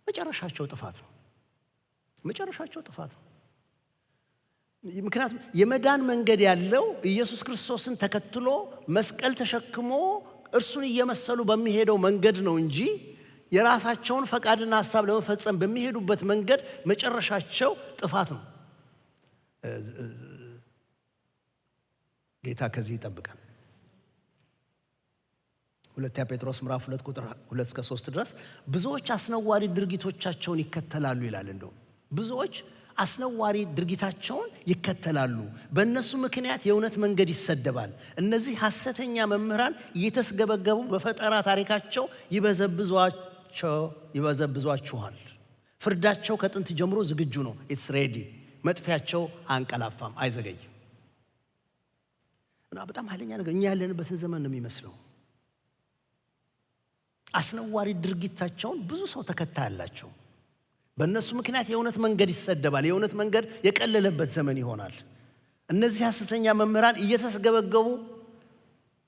መጨረሻቸው ጥፋት ነው። መጨረሻቸው ጥፋት ነው። ምክንያቱም የመዳን መንገድ ያለው ኢየሱስ ክርስቶስን ተከትሎ መስቀል ተሸክሞ እርሱን እየመሰሉ በሚሄደው መንገድ ነው እንጂ የራሳቸውን ፈቃድና ሐሳብ ለመፈጸም በሚሄዱበት መንገድ መጨረሻቸው ጥፋት ነው። ጌታ ከዚህ ይጠብቃል። ሁለተኛ ጴጥሮስ ምዕራፍ 2 ቁጥር 2 እስከ 3 ድረስ ብዙዎች አስነዋሪ ድርጊቶቻቸውን ይከተላሉ ይላል። እንደው ብዙዎች አስነዋሪ ድርጊታቸውን ይከተላሉ፣ በእነሱ ምክንያት የእውነት መንገድ ይሰደባል። እነዚህ ሐሰተኛ መምህራን እየተስገበገቡ በፈጠራ ታሪካቸው ይበዘብዟችኋል። ፍርዳቸው ከጥንት ጀምሮ ዝግጁ ነው፣ ኢትስ ሬዲ። መጥፊያቸው አንቀላፋም፣ አይዘገይም። እና በጣም ኃይለኛ ነገር እኛ ያለንበትን ዘመን ነው የሚመስለው። አስነዋሪ ድርጊታቸውን ብዙ ሰው ተከታይ አላቸው። በእነሱ ምክንያት የእውነት መንገድ ይሰደባል፣ የእውነት መንገድ የቀለለበት ዘመን ይሆናል። እነዚህ ሐሰተኛ መምህራን እየተስገበገቡ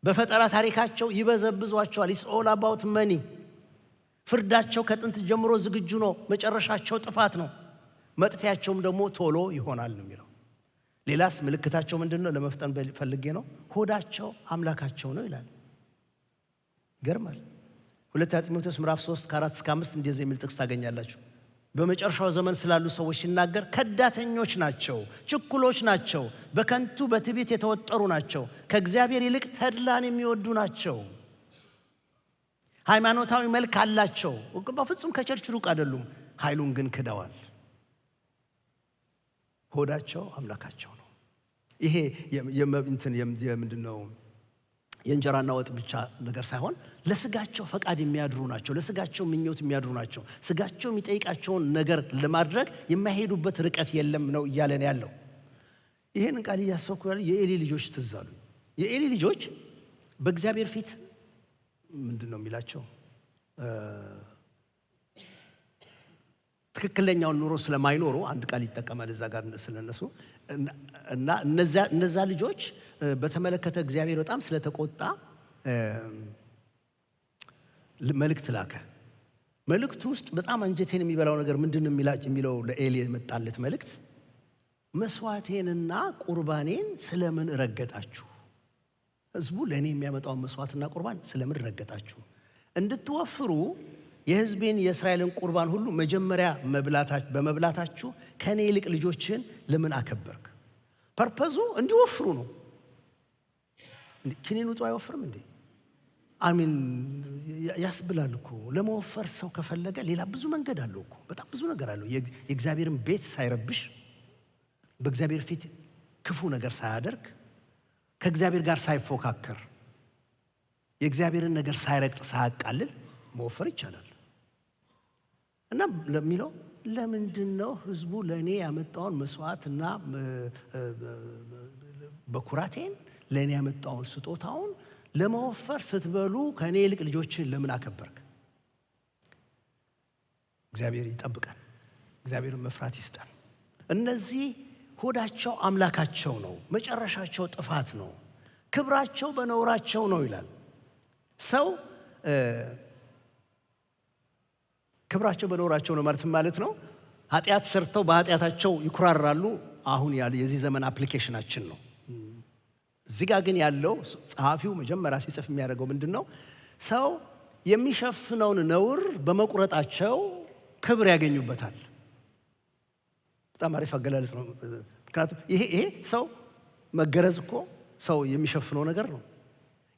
በፈጠራ ታሪካቸው ይበዘብዟቸዋል። ኢትስ ኦል አባውት መኒ። ፍርዳቸው ከጥንት ጀምሮ ዝግጁ ነው፣ መጨረሻቸው ጥፋት ነው፣ መጥፊያቸውም ደግሞ ቶሎ ይሆናል ነው የሚለው። ሌላስ ምልክታቸው ምንድን ነው? ለመፍጠን ፈልጌ ነው። ሆዳቸው አምላካቸው ነው ይላል። ይገርማል። ሁለተኛ ጢሞቴዎስ ምዕራፍ 3 ከ4 እስከ 5 እንደዚህ የሚል ጥቅስ ታገኛላችሁ። በመጨረሻው ዘመን ስላሉ ሰዎች ሲናገር ከዳተኞች ናቸው፣ ችኩሎች ናቸው፣ በከንቱ በትዕቢት የተወጠሩ ናቸው፣ ከእግዚአብሔር ይልቅ ተድላን የሚወዱ ናቸው። ሃይማኖታዊ መልክ አላቸው፣ በፍጹም ከቸርች ሩቅ አይደሉም፣ ኃይሉን ግን ክደዋል። ሆዳቸው አምላካቸው ነው። ይሄ ምንድነው? የእንጀራና ወጥ ብቻ ነገር ሳይሆን ለስጋቸው ፈቃድ የሚያድሩ ናቸው፣ ለስጋቸው ምኞት የሚያድሩ ናቸው። ስጋቸው የሚጠይቃቸውን ነገር ለማድረግ የማይሄዱበት ርቀት የለም ነው እያለን ያለው። ይሄን ቃል እያሰብኩ ያለ የኤሊ ልጆች ትዝ አሉኝ። የኤሊ ልጆች በእግዚአብሔር ፊት ምንድነው የሚላቸው? ትክክለኛውን ኑሮ ስለማይኖሩ አንድ ቃል ይጠቀማል እዛ ጋር ስለነሱ እና እነዛ ልጆች በተመለከተ እግዚአብሔር በጣም ስለተቆጣ መልእክት ላከ። መልእክቱ ውስጥ በጣም አንጀቴን የሚበላው ነገር ምንድነው የሚለው ለኤሊ የመጣለት መልእክት፣ መስዋዕቴንና ቁርባኔን ስለምን ረገጣችሁ? ህዝቡ ለእኔ የሚያመጣውን መስዋዕትና ቁርባን ስለምን ረገጣችሁ? እንድትወፍሩ የህዝቤን የእስራኤልን ቁርባን ሁሉ መጀመሪያ በመብላታችሁ ከኔ ይልቅ ልጆችን ለምን አከበርክ? ፐርፐዙ እንዲወፍሩ ነው። ኪኒን ውጡ አይወፍርም እንዴ? አሚን ያስብላል እኮ። ለመወፈር ሰው ከፈለገ ሌላ ብዙ መንገድ አለው እኮ፣ በጣም ብዙ ነገር አለው። የእግዚአብሔርን ቤት ሳይረብሽ፣ በእግዚአብሔር ፊት ክፉ ነገር ሳያደርግ፣ ከእግዚአብሔር ጋር ሳይፎካከር፣ የእግዚአብሔርን ነገር ሳይረግጥ ሳያቃልል መወፈር ይቻላል። እና ለሚለው ለምንድን ነው ህዝቡ ለእኔ ያመጣውን መስዋዕትና በኩራቴን ለእኔ ያመጣውን ስጦታውን ለመወፈር ስትበሉ ከእኔ ይልቅ ልጆችን ለምን አከበርክ? እግዚአብሔር ይጠብቃል። እግዚአብሔርን መፍራት ይስጠን። እነዚህ ሆዳቸው አምላካቸው ነው፣ መጨረሻቸው ጥፋት ነው፣ ክብራቸው በነውራቸው ነው ይላል። ሰው ክብራቸው በነውራቸው ነው ማለት ነው። ኃጢአት ሰርተው በኃጢአታቸው ይኩራራሉ። አሁን የዚህ ዘመን አፕሊኬሽናችን ነው። እዚህ ጋር ግን ያለው ጸሐፊው መጀመሪያ ሲጽፍ የሚያደርገው ምንድን ነው? ሰው የሚሸፍነውን ነውር በመቁረጣቸው ክብር ያገኙበታል። በጣም አሪፍ አገላለጽ ነው። ምክንያቱም ይሄ ሰው መገረዝ እኮ ሰው የሚሸፍነው ነገር ነው።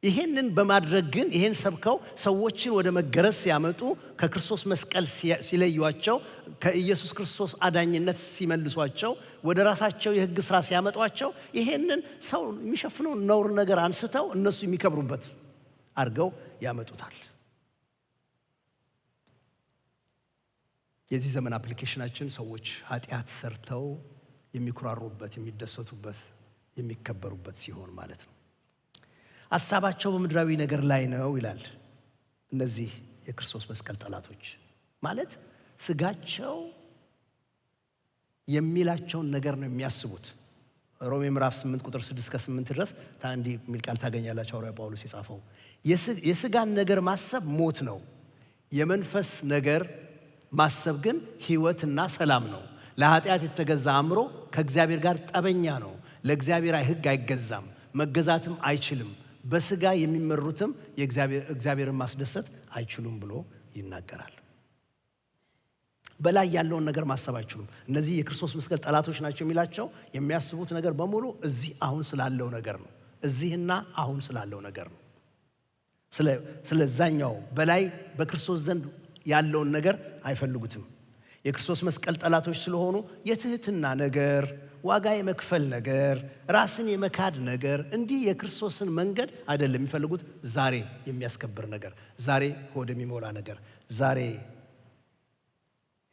ይሄንን በማድረግ ግን ይሄን ሰብከው ሰዎችን ወደ መገረዝ ሲያመጡ፣ ከክርስቶስ መስቀል ሲለዩቸው፣ ከኢየሱስ ክርስቶስ አዳኝነት ሲመልሷቸው፣ ወደ ራሳቸው የሕግ ስራ ሲያመጧቸው፣ ይሄንን ሰው የሚሸፍነው ነውር ነገር አንስተው እነሱ የሚከብሩበት አድርገው ያመጡታል። የዚህ ዘመን አፕሊኬሽናችን ሰዎች ኃጢአት ሰርተው የሚኩራሩበት፣ የሚደሰቱበት፣ የሚከበሩበት ሲሆን ማለት ነው። ሐሳባቸው በምድራዊ ነገር ላይ ነው ይላል። እነዚህ የክርስቶስ መስቀል ጠላቶች ማለት ስጋቸው የሚላቸውን ነገር ነው የሚያስቡት። ሮሜ ምዕራፍ 8 ቁጥር 6 እስከ 8 ድረስ እንዲህ የሚል ቃል ታገኛላችሁ። ሐዋርያው ጳውሎስ የጻፈው የሥጋን ነገር ማሰብ ሞት ነው፣ የመንፈስ ነገር ማሰብ ግን ሕይወትና ሰላም ነው። ለኃጢአት የተገዛ አእምሮ ከእግዚአብሔር ጋር ጠበኛ ነው፣ ለእግዚአብሔር ሕግ አይገዛም፣ መገዛትም አይችልም። በሥጋ የሚመሩትም እግዚአብሔርን ማስደሰት አይችሉም ብሎ ይናገራል። በላይ ያለውን ነገር ማሰብ አይችሉም። እነዚህ የክርስቶስ መስቀል ጠላቶች ናቸው የሚላቸው የሚያስቡት ነገር በሙሉ እዚህ አሁን ስላለው ነገር ነው። እዚህና አሁን ስላለው ነገር ነው። ስለዛኛው በላይ በክርስቶስ ዘንድ ያለውን ነገር አይፈልጉትም። የክርስቶስ መስቀል ጠላቶች ስለሆኑ የትህትና ነገር፣ ዋጋ የመክፈል ነገር፣ ራስን የመካድ ነገር፣ እንዲህ የክርስቶስን መንገድ አይደለም የሚፈልጉት። ዛሬ የሚያስከብር ነገር፣ ዛሬ ሆድ የሚሞላ ነገር፣ ዛሬ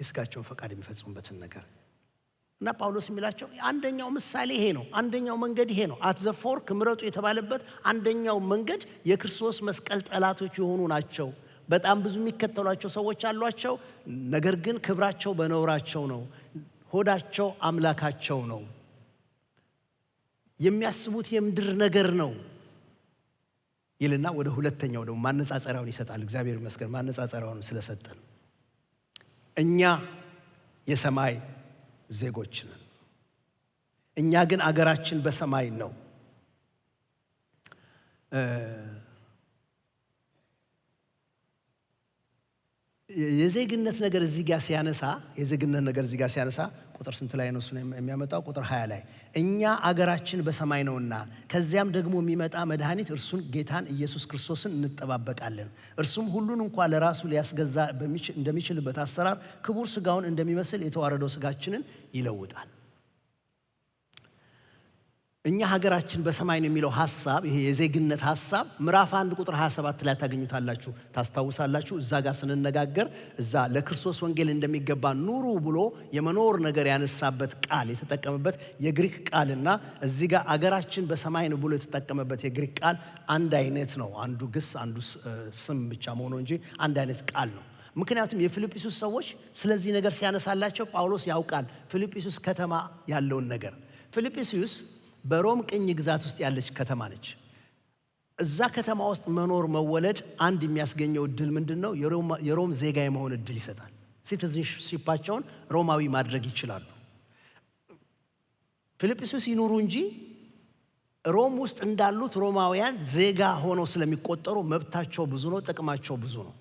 የሥጋቸውን ፈቃድ የሚፈጽሙበትን ነገር እና ጳውሎስ የሚላቸው አንደኛው ምሳሌ ይሄ ነው። አንደኛው መንገድ ይሄ ነው። አት ዘ ፎርክ ምረጡ የተባለበት አንደኛው መንገድ የክርስቶስ መስቀል ጠላቶች የሆኑ ናቸው። በጣም ብዙ የሚከተሏቸው ሰዎች አሏቸው። ነገር ግን ክብራቸው በነውራቸው ነው። ሆዳቸው አምላካቸው ነው። የሚያስቡት የምድር ነገር ነው ይልና ወደ ሁለተኛው ደግሞ ማነጻጸሪያውን ይሰጣል። እግዚአብሔር ይመስገን ማነጻጸሪያውን ስለሰጠን። እኛ የሰማይ ዜጎች ነን። እኛ ግን አገራችን በሰማይ ነው። የዜግነት ነገር እዚህ ጋር ሲያነሳ ቁጥር ስንት ላይ ነው እሱ የሚያመጣው? ቁጥር 20 ላይ እኛ አገራችን በሰማይ ነውና ከዚያም ደግሞ የሚመጣ መድኃኒት እርሱን ጌታን ኢየሱስ ክርስቶስን እንጠባበቃለን። እርሱም ሁሉን እንኳን ለራሱ ሊያስገዛ እንደሚችልበት አሰራር ክቡር ሥጋውን እንደሚመስል የተዋረደው ሥጋችንን ይለውጣል። እኛ ሀገራችን በሰማይ ነው የሚለው ሐሳብ፣ ይሄ የዜግነት ሐሳብ ምዕራፍ 1 ቁጥር 27 ላይ ታገኙታላችሁ። ታስታውሳላችሁ። እዛ ጋር ስንነጋገር እዛ ለክርስቶስ ወንጌል እንደሚገባ ኑሩ ብሎ የመኖር ነገር ያነሳበት ቃል የተጠቀመበት የግሪክ ቃልና እዚህ ጋር አገራችን በሰማይ ነው ብሎ የተጠቀመበት የግሪክ ቃል አንድ አይነት ነው። አንዱ ግስ አንዱ ስም ብቻ መሆኑ እንጂ አንድ አይነት ቃል ነው። ምክንያቱም የፊልጵስዩስ ሰዎች ስለዚህ ነገር ሲያነሳላቸው ጳውሎስ ያውቃል ፊልጵስዩስ ከተማ ያለውን ነገር። ፊልጵስዩስ በሮም ቅኝ ግዛት ውስጥ ያለች ከተማ ነች። እዛ ከተማ ውስጥ መኖር መወለድ አንድ የሚያስገኘው እድል ምንድን ነው? የሮም ዜጋ የመሆን እድል ይሰጣል። ሲቲዝንሺፓቸውን ሮማዊ ማድረግ ይችላሉ። ፊልጵስዩስ ይኑሩ እንጂ ሮም ውስጥ እንዳሉት ሮማውያን ዜጋ ሆነው ስለሚቆጠሩ መብታቸው ብዙ ነው፣ ጥቅማቸው ብዙ ነው፣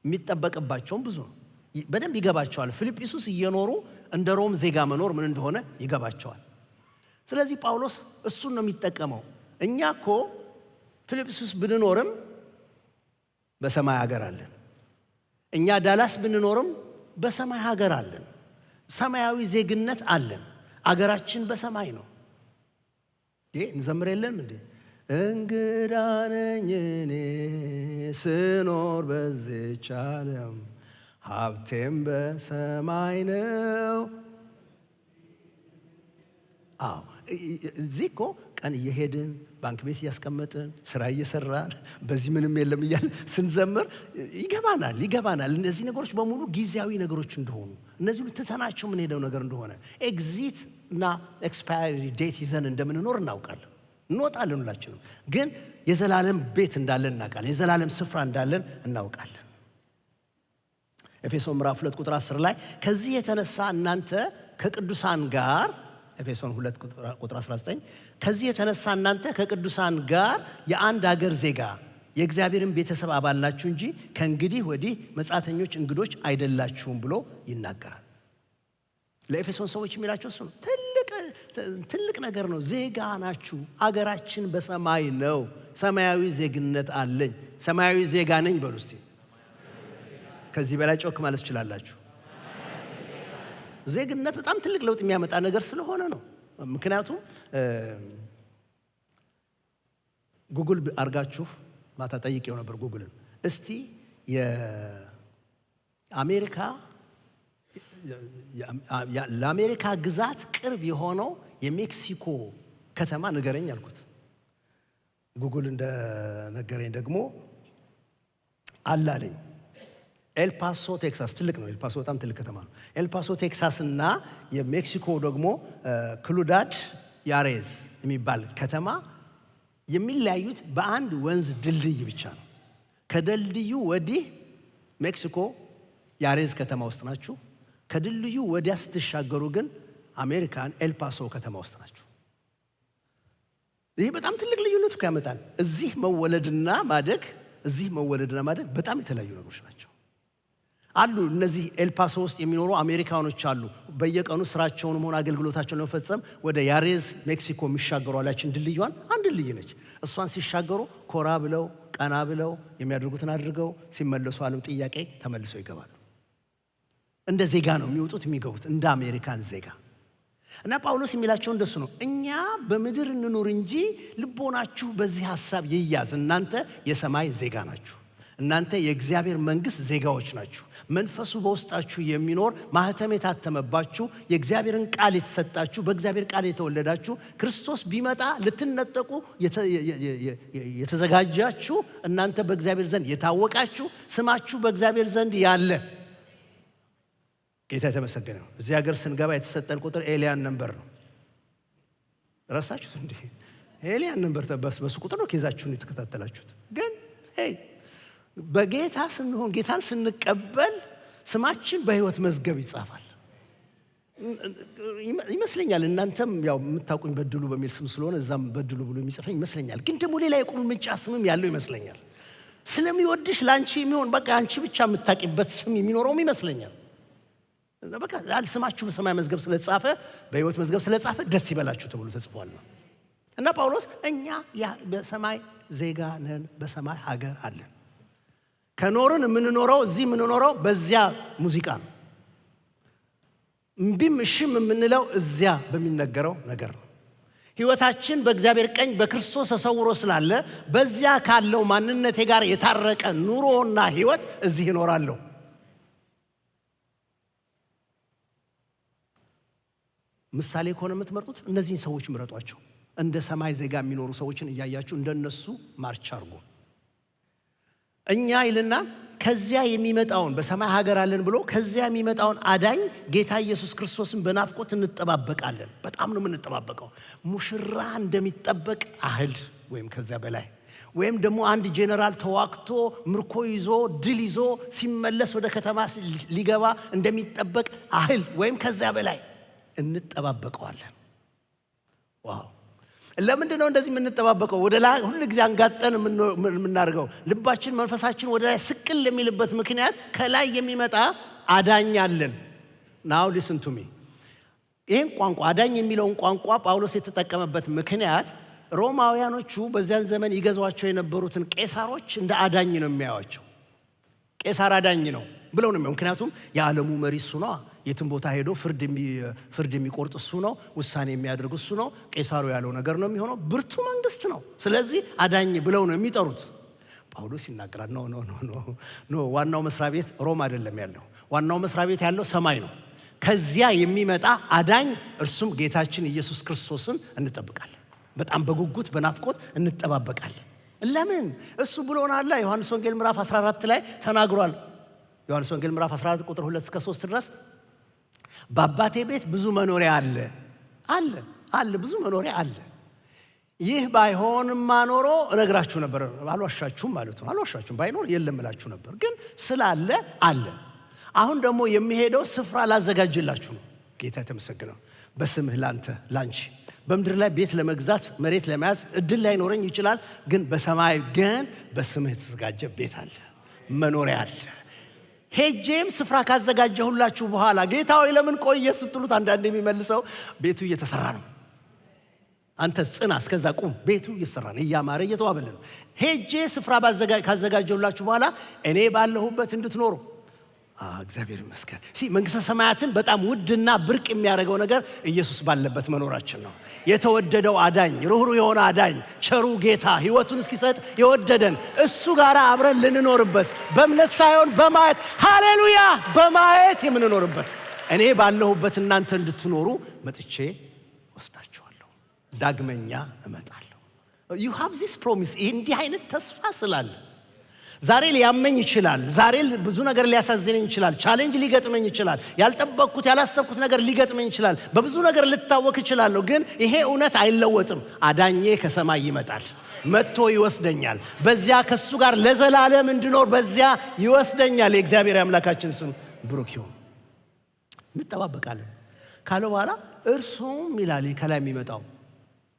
የሚጠበቅባቸውም ብዙ ነው። በደንብ ይገባቸዋል። ፊልጵስዩስ እየኖሩ እንደ ሮም ዜጋ መኖር ምን እንደሆነ ይገባቸዋል። ስለዚህ ጳውሎስ እሱን ነው የሚጠቀመው። እኛ እኮ ፊልጵስዩስ ብንኖርም በሰማይ ሀገር አለን። እኛ ዳላስ ብንኖርም በሰማይ ሀገር አለን። ሰማያዊ ዜግነት አለን። አገራችን በሰማይ ነው። እንዘምር የለም እንዴ? እንግዳ ነኝ እኔ ስኖር በዚች ዓለም ሀብቴም በሰማይ ነው። አዎ እዚህ እኮ ቀን እየሄድን ባንክ ቤት እያስቀመጥን ስራ እየሰራን በዚህ ምንም የለም እያልን ስንዘምር ይገባናል። እነዚህ ነገሮች በሙሉ ጊዜያዊ ነገሮች እንደሆኑ፣ እነዚህ ሁሉ ትተናቸው የምንሄደው ነገር እንደሆነ፣ ኤግዚት እና ኤክስፓየሪ ዴት ይዘን እንደምንኖር እናውቃለን። እንወጣለን ሁላችንም። ግን የዘላለም ቤት እንዳለን እናውቃለን። የዘላለም ስፍራ እንዳለን እናውቃለን። ኤፌሶን ምዕራፍ 2 ቁጥር 10 ላይ ከዚህ የተነሳ እናንተ ከቅዱሳን ጋር ኤፌሶን 2 ቁጥር 19 ከዚህ የተነሳ እናንተ ከቅዱሳን ጋር የአንድ አገር ዜጋ የእግዚአብሔርን ቤተሰብ አባል ናችሁ እንጂ ከእንግዲህ ወዲህ መጻተኞች እንግዶች አይደላችሁም ብሎ ይናገራል። ለኤፌሶን ሰዎች የሚላቸው እሱ ነው። ትልቅ ነገር ነው። ዜጋ ናችሁ። አገራችን በሰማይ ነው። ሰማያዊ ዜግነት አለኝ። ሰማያዊ ዜጋ ነኝ በሉ እስቲ። ከዚህ በላይ ጮክ ማለት ትችላላችሁ። ዜግነት በጣም ትልቅ ለውጥ የሚያመጣ ነገር ስለሆነ ነው። ምክንያቱም ጉግል አርጋችሁ ማታ ጠይቄው ነበር ጉግልን። እስቲ ለአሜሪካ ግዛት ቅርብ የሆነው የሜክሲኮ ከተማ ንገረኝ አልኩት። ጉግል እንደነገረኝ ደግሞ አላለኝ። ኤልፓሶ ቴክሳስ ትልቅ ነው። ኤልፓሶ በጣም ትልቅ ከተማ ነው። ኤልፓሶ ቴክሳስ እና የሜክሲኮ ደግሞ ክሉዳድ ያሬዝ የሚባል ከተማ የሚለያዩት በአንድ ወንዝ ድልድይ ብቻ ነው። ከድልድዩ ወዲህ ሜክሲኮ ያሬዝ ከተማ ውስጥ ናችሁ። ከድልድዩ ወዲያ ስትሻገሩ ግን አሜሪካን ኤልፓሶ ከተማ ውስጥ ናችሁ። ይሄ በጣም ትልቅ ልዩነት ያመጣል። እዚህ መወለድና ማደግ በጣም የተለያዩ ነገሮች ናቸው። አሉ እነዚህ ኤልፓሶ ውስጥ የሚኖሩ አሜሪካኖች አሉ። በየቀኑ ስራቸውን ሆነ አገልግሎታቸውን ለመፈጸም ወደ ያሬዝ ሜክሲኮ የሚሻገሩ አላችን። ድልድዩን አንድ ልጅ ነች። እሷን ሲሻገሩ ኮራ ብለው ቀና ብለው የሚያደርጉትን አድርገው ሲመለሱ ዓለም ጥያቄ ተመልሰው ይገባሉ። እንደ ዜጋ ነው የሚወጡት የሚገቡት፣ እንደ አሜሪካን ዜጋ። እና ጳውሎስ የሚላቸው እንደሱ ነው። እኛ በምድር እንኖር እንጂ ልቦናችሁ በዚህ ሐሳብ ይያዝ። እናንተ የሰማይ ዜጋ ናችሁ። እናንተ የእግዚአብሔር መንግስት ዜጋዎች ናችሁ። መንፈሱ በውስጣችሁ የሚኖር ማህተም የታተመባችሁ የእግዚአብሔርን ቃል የተሰጣችሁ በእግዚአብሔር ቃል የተወለዳችሁ ክርስቶስ ቢመጣ ልትነጠቁ የተዘጋጃችሁ እናንተ በእግዚአብሔር ዘንድ የታወቃችሁ ስማችሁ በእግዚአብሔር ዘንድ ያለ ጌታ የተመሰገነ ነው። እዚህ ሀገር ስንገባ የተሰጠን ቁጥር ኤሊያን ነምበር ነው። ረሳችሁት እንዴ? ኤሊያን ነምበር በሱ ቁጥር ነው ኬዛችሁን የተከታተላችሁት። ግን በጌታ ስንሆን ጌታን ስንቀበል ስማችን በሕይወት መዝገብ ይጻፋል ይመስለኛል። እናንተም ያው የምታውቁኝ በድሉ በሚል ስም ስለሆነ እዛም በድሉ ብሎ የሚጽፈኝ ይመስለኛል። ግን ደግሞ ሌላ የቁልምጫ ስምም ያለው ይመስለኛል። ስለሚወድሽ ላንቺ የሚሆን በቃ አንቺ ብቻ የምታውቂበት ስም የሚኖረውም ይመስለኛል። በቃ ስማችሁ በሰማይ መዝገብ ስለተጻፈ በሕይወት መዝገብ ስለተጻፈ ደስ ይበላችሁ ተብሎ ተጽፏል ነው። እና ጳውሎስ እኛ በሰማይ ዜጋ ነን፣ በሰማይ ሀገር አለን። ከኖርን የምንኖረው እዚህ የምንኖረው በዚያ ሙዚቃ ነው። እምቢም እሺም የምንለው እዚያ በሚነገረው ነገር ነው። ሕይወታችን በእግዚአብሔር ቀኝ በክርስቶስ ተሰውሮ ስላለ በዚያ ካለው ማንነቴ ጋር የታረቀ ኑሮና ሕይወት እዚህ እኖራለሁ። ምሳሌ ከሆነ የምትመርጡት እነዚህን ሰዎች ምረጧቸው። እንደ ሰማይ ዜጋ የሚኖሩ ሰዎችን እያያችሁ እንደነሱ ማርች አድርጉ። እኛ ይልና ከዚያ የሚመጣውን በሰማይ ሀገር አለን ብሎ ከዚያ የሚመጣውን አዳኝ ጌታ ኢየሱስ ክርስቶስን በናፍቆት እንጠባበቃለን። በጣም ነው የምንጠባበቀው። ሙሽራ እንደሚጠበቅ አህል ወይም ከዚያ በላይ ወይም ደግሞ አንድ ጄኔራል ተዋክቶ ምርኮ ይዞ ድል ይዞ ሲመለስ ወደ ከተማ ሊገባ እንደሚጠበቅ አህል ወይም ከዚያ በላይ እንጠባበቀዋለን። ዋው! ለምንድን ነው እንደዚህ የምንጠባበቀው? ወደ ላይ ሁሉ ጊዜ አንጋጠን የምናደርገው ልባችን መንፈሳችን ወደ ላይ ስቅል የሚልበት ምክንያት ከላይ የሚመጣ አዳኝ አለን። ናው ሊስን ቱ ሚ። ይህን ቋንቋ አዳኝ የሚለውን ቋንቋ ጳውሎስ የተጠቀመበት ምክንያት ሮማውያኖቹ በዚያን ዘመን ይገዟቸው የነበሩትን ቄሳሮች እንደ አዳኝ ነው የሚያዩዋቸው። ቄሳር አዳኝ ነው ብለው ነው። ምክንያቱም የዓለሙ መሪ እሱ ነው። የትም ቦታ ሄዶ ፍርድ የሚቆርጥ እሱ ነው። ውሳኔ የሚያደርግ እሱ ነው። ቄሳሩ ያለው ነገር ነው የሚሆነው። ብርቱ መንግስት ነው። ስለዚህ አዳኝ ብለው ነው የሚጠሩት። ጳውሎስ ይናገራል ኖ ዋናው መስሪያ ቤት ሮም አይደለም ያለው። ዋናው መስሪያ ቤት ያለው ሰማይ ነው። ከዚያ የሚመጣ አዳኝ እርሱም ጌታችን ኢየሱስ ክርስቶስን እንጠብቃለን። በጣም በጉጉት በናፍቆት እንጠባበቃለን። ለምን? እሱ ብሎናል። ዮሐንስ ወንጌል ምዕራፍ 14 ላይ ተናግሯል። ዮሐንስ ወንጌል ምዕራፍ 14 ቁጥር 2 እስከ 3 ድረስ በአባቴ ቤት ብዙ መኖሪያ አለ ብዙ መኖሪያ አለ። ይህ ባይሆንማ ኖሮ እነግራችሁ ነበር። አልዋሻችሁም ማለት ነው። አልዋሻችሁም ባይኖር የለም እላችሁ ነበር። ግን ስላለ አለ። አሁን ደግሞ የሚሄደው ስፍራ ላዘጋጅላችሁ ነው። ጌታ የተመሰገነው። በስምህ ላንቺ በምድር ላይ ቤት ለመግዛት መሬት ለመያዝ እድል ላይኖረኝ ይችላል። ግን በሰማይ ግን በስምህ የተዘጋጀ ቤት አለ፣ መኖሪያ አለ። ሄጄም ስፍራ ካዘጋጀሁላችሁ በኋላ ጌታ ሆይ ለምን ቆየ ስትሉት አንዳንድ የሚመልሰው ቤቱ እየተሰራ ነው። አንተ ጽና፣ እስከዛ ቁም። ቤቱ እየተሰራ ነው፣ እያማረ እየተዋበለ ነው። ሄጄ ስፍራ ካዘጋጀሁላችሁ በኋላ እኔ ባለሁበት እንድትኖሩ እግዚአብሔር ይመስገን። መንግስተ ሰማያትን በጣም ውድና ብርቅ የሚያደርገው ነገር ኢየሱስ ባለበት መኖራችን ነው። የተወደደው አዳኝ፣ ርኅሩህ የሆነ አዳኝ፣ ቸሩ ጌታ ሕይወቱን እስኪሰጥ የወደደን እሱ ጋር አብረን ልንኖርበት በእምነት ሳይሆን በማየት ሃሌሉያ፣ በማየት የምንኖርበት እኔ ባለሁበት እናንተ እንድትኖሩ መጥቼ ወስዳችኋለሁ፣ ዳግመኛ እመጣለሁ። you have this promise። እንዲህ አይነት ተስፋ ስላለ ዛሬ ሊያመኝ ይችላል። ዛሬ ብዙ ነገር ሊያሳዝነኝ ይችላል። ቻሌንጅ ሊገጥመኝ ይችላል። ያልጠበቅኩት ያላሰብኩት ነገር ሊገጥመኝ ይችላል። በብዙ ነገር ልታወክ እችላለሁ። ግን ይሄ እውነት አይለወጥም። አዳኜ ከሰማይ ይመጣል፣ መጥቶ ይወስደኛል። በዚያ ከሱ ጋር ለዘላለም እንድኖር በዚያ ይወስደኛል። የእግዚአብሔር አምላካችን ስም ብሩክ ይሁን። እንጠባበቃለን ካለ በኋላ እርሱም ይላል ከላይ የሚመጣው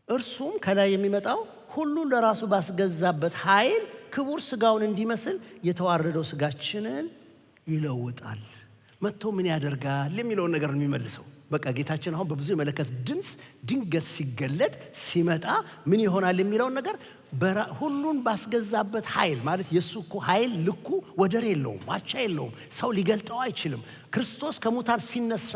እርሱም ከላይ የሚመጣው ሁሉ ለራሱ ባስገዛበት ኃይል ክቡር ስጋውን እንዲመስል የተዋረደው ስጋችንን ይለውጣል። መጥቶ ምን ያደርጋል የሚለውን ነገር ነው የሚመልሰው። በቃ ጌታችን አሁን በብዙ የመለከት ድምፅ ድንገት ሲገለጥ ሲመጣ ምን ይሆናል የሚለውን ነገር ሁሉን ባስገዛበት ኃይል ማለት የሱ እኮ ኃይል ልኩ ወደር የለውም፣ አቻ የለውም። ሰው ሊገልጠው አይችልም። ክርስቶስ ከሙታን ሲነሳ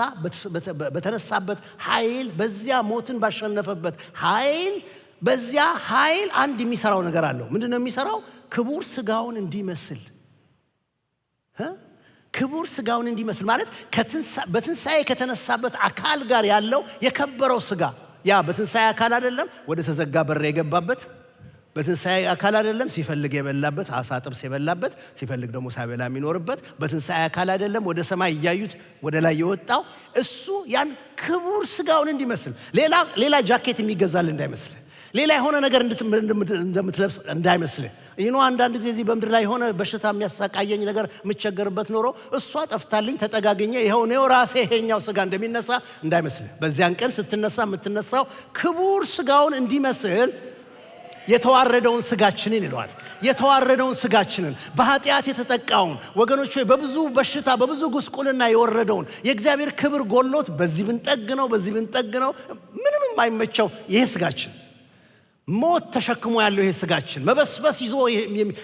በተነሳበት ኃይል፣ በዚያ ሞትን ባሸነፈበት ኃይል፣ በዚያ ኃይል አንድ የሚሰራው ነገር አለው። ምንድነው የሚሰራው? ክቡር ስጋውን እንዲመስል ክቡር ስጋውን እንዲመስል ማለት በትንሣኤ ከተነሳበት አካል ጋር ያለው የከበረው ስጋ ያ በትንሣኤ አካል አይደለም ወደ ተዘጋ በር የገባበት፣ በትንሣኤ አካል አይደለም ሲፈልግ የበላበት አሳ ጥብስ የበላበት ሲፈልግ ደግሞ ሳይበላ የሚኖርበት፣ በትንሣኤ አካል አይደለም ወደ ሰማይ እያዩት ወደ ላይ የወጣው እሱ ያን ክቡር ስጋውን እንዲመስል ሌላ ጃኬት የሚገዛል እንዳይመስል፣ ሌላ የሆነ ነገር እንደምትለብስ እንዳይመስል። ይህን አንዳንድ ጊዜ እዚህ በምድር ላይ የሆነ በሽታ የሚያሳቃየኝ ነገር የምቸገርበት ኖሮ እሷ ጠፍታልኝ ተጠጋገኘ ይኸው ነው ራሴ ይሄኛው ስጋ እንደሚነሳ እንዳይመስል። በዚያን ቀን ስትነሳ የምትነሳው ክቡር ስጋውን እንዲመስል የተዋረደውን ስጋችንን ይለዋል። የተዋረደውን ስጋችንን በኃጢአት የተጠቃውን ወገኖች ሆይ በብዙ በሽታ በብዙ ጉስቁልና የወረደውን የእግዚአብሔር ክብር ጎሎት በዚህ ብንጠግነው ምንም የማይመቸው ይሄ ስጋችን፣ ሞት ተሸክሞ ያለው ይሄ ስጋችን፣ መበስበስ ይዞ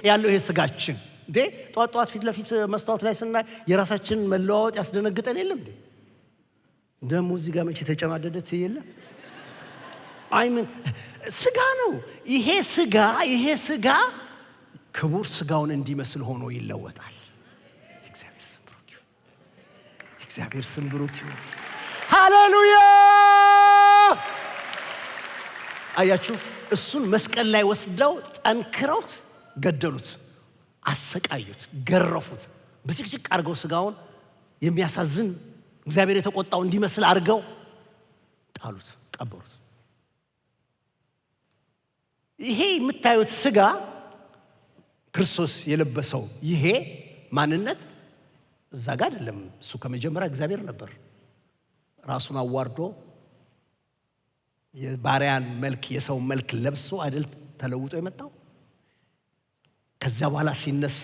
ያለው ይሄ ስጋችን እንዴ ጧት ፊት ለፊት መስታወት ላይ ስናይ የራሳችን መለዋወጥ ያስደነግጠን የለም እንዴ? ደሞ እዚህ ጋር መቼ ተጨማደደት የለም? አይምን ስጋ ነው ይሄ ስጋ ክቡር ስጋውን እንዲመስል ሆኖ ይለወጣል። እግዚአብሔር ስም ብሩክ ይሁን። ሃሌሉያ! አያችሁ፣ እሱን መስቀል ላይ ወስደው ጠንክረውት ገደሉት፣ አሰቃዩት፣ ገረፉት፣ በጭቅጭቅ አድርገው ስጋውን የሚያሳዝን እግዚአብሔር የተቆጣው እንዲመስል አድርገው ጣሉት፣ ቀበሩት። ይሄ የምታዩት ስጋ ክርስቶስ የለበሰው ይሄ ማንነት እዛ ጋር አይደለም። እሱ ከመጀመሪያ እግዚአብሔር ነበር። ራሱን አዋርዶ የባሪያን መልክ የሰው መልክ ለብሶ አይደል ተለውጦ የመጣው። ከዚያ በኋላ ሲነሳ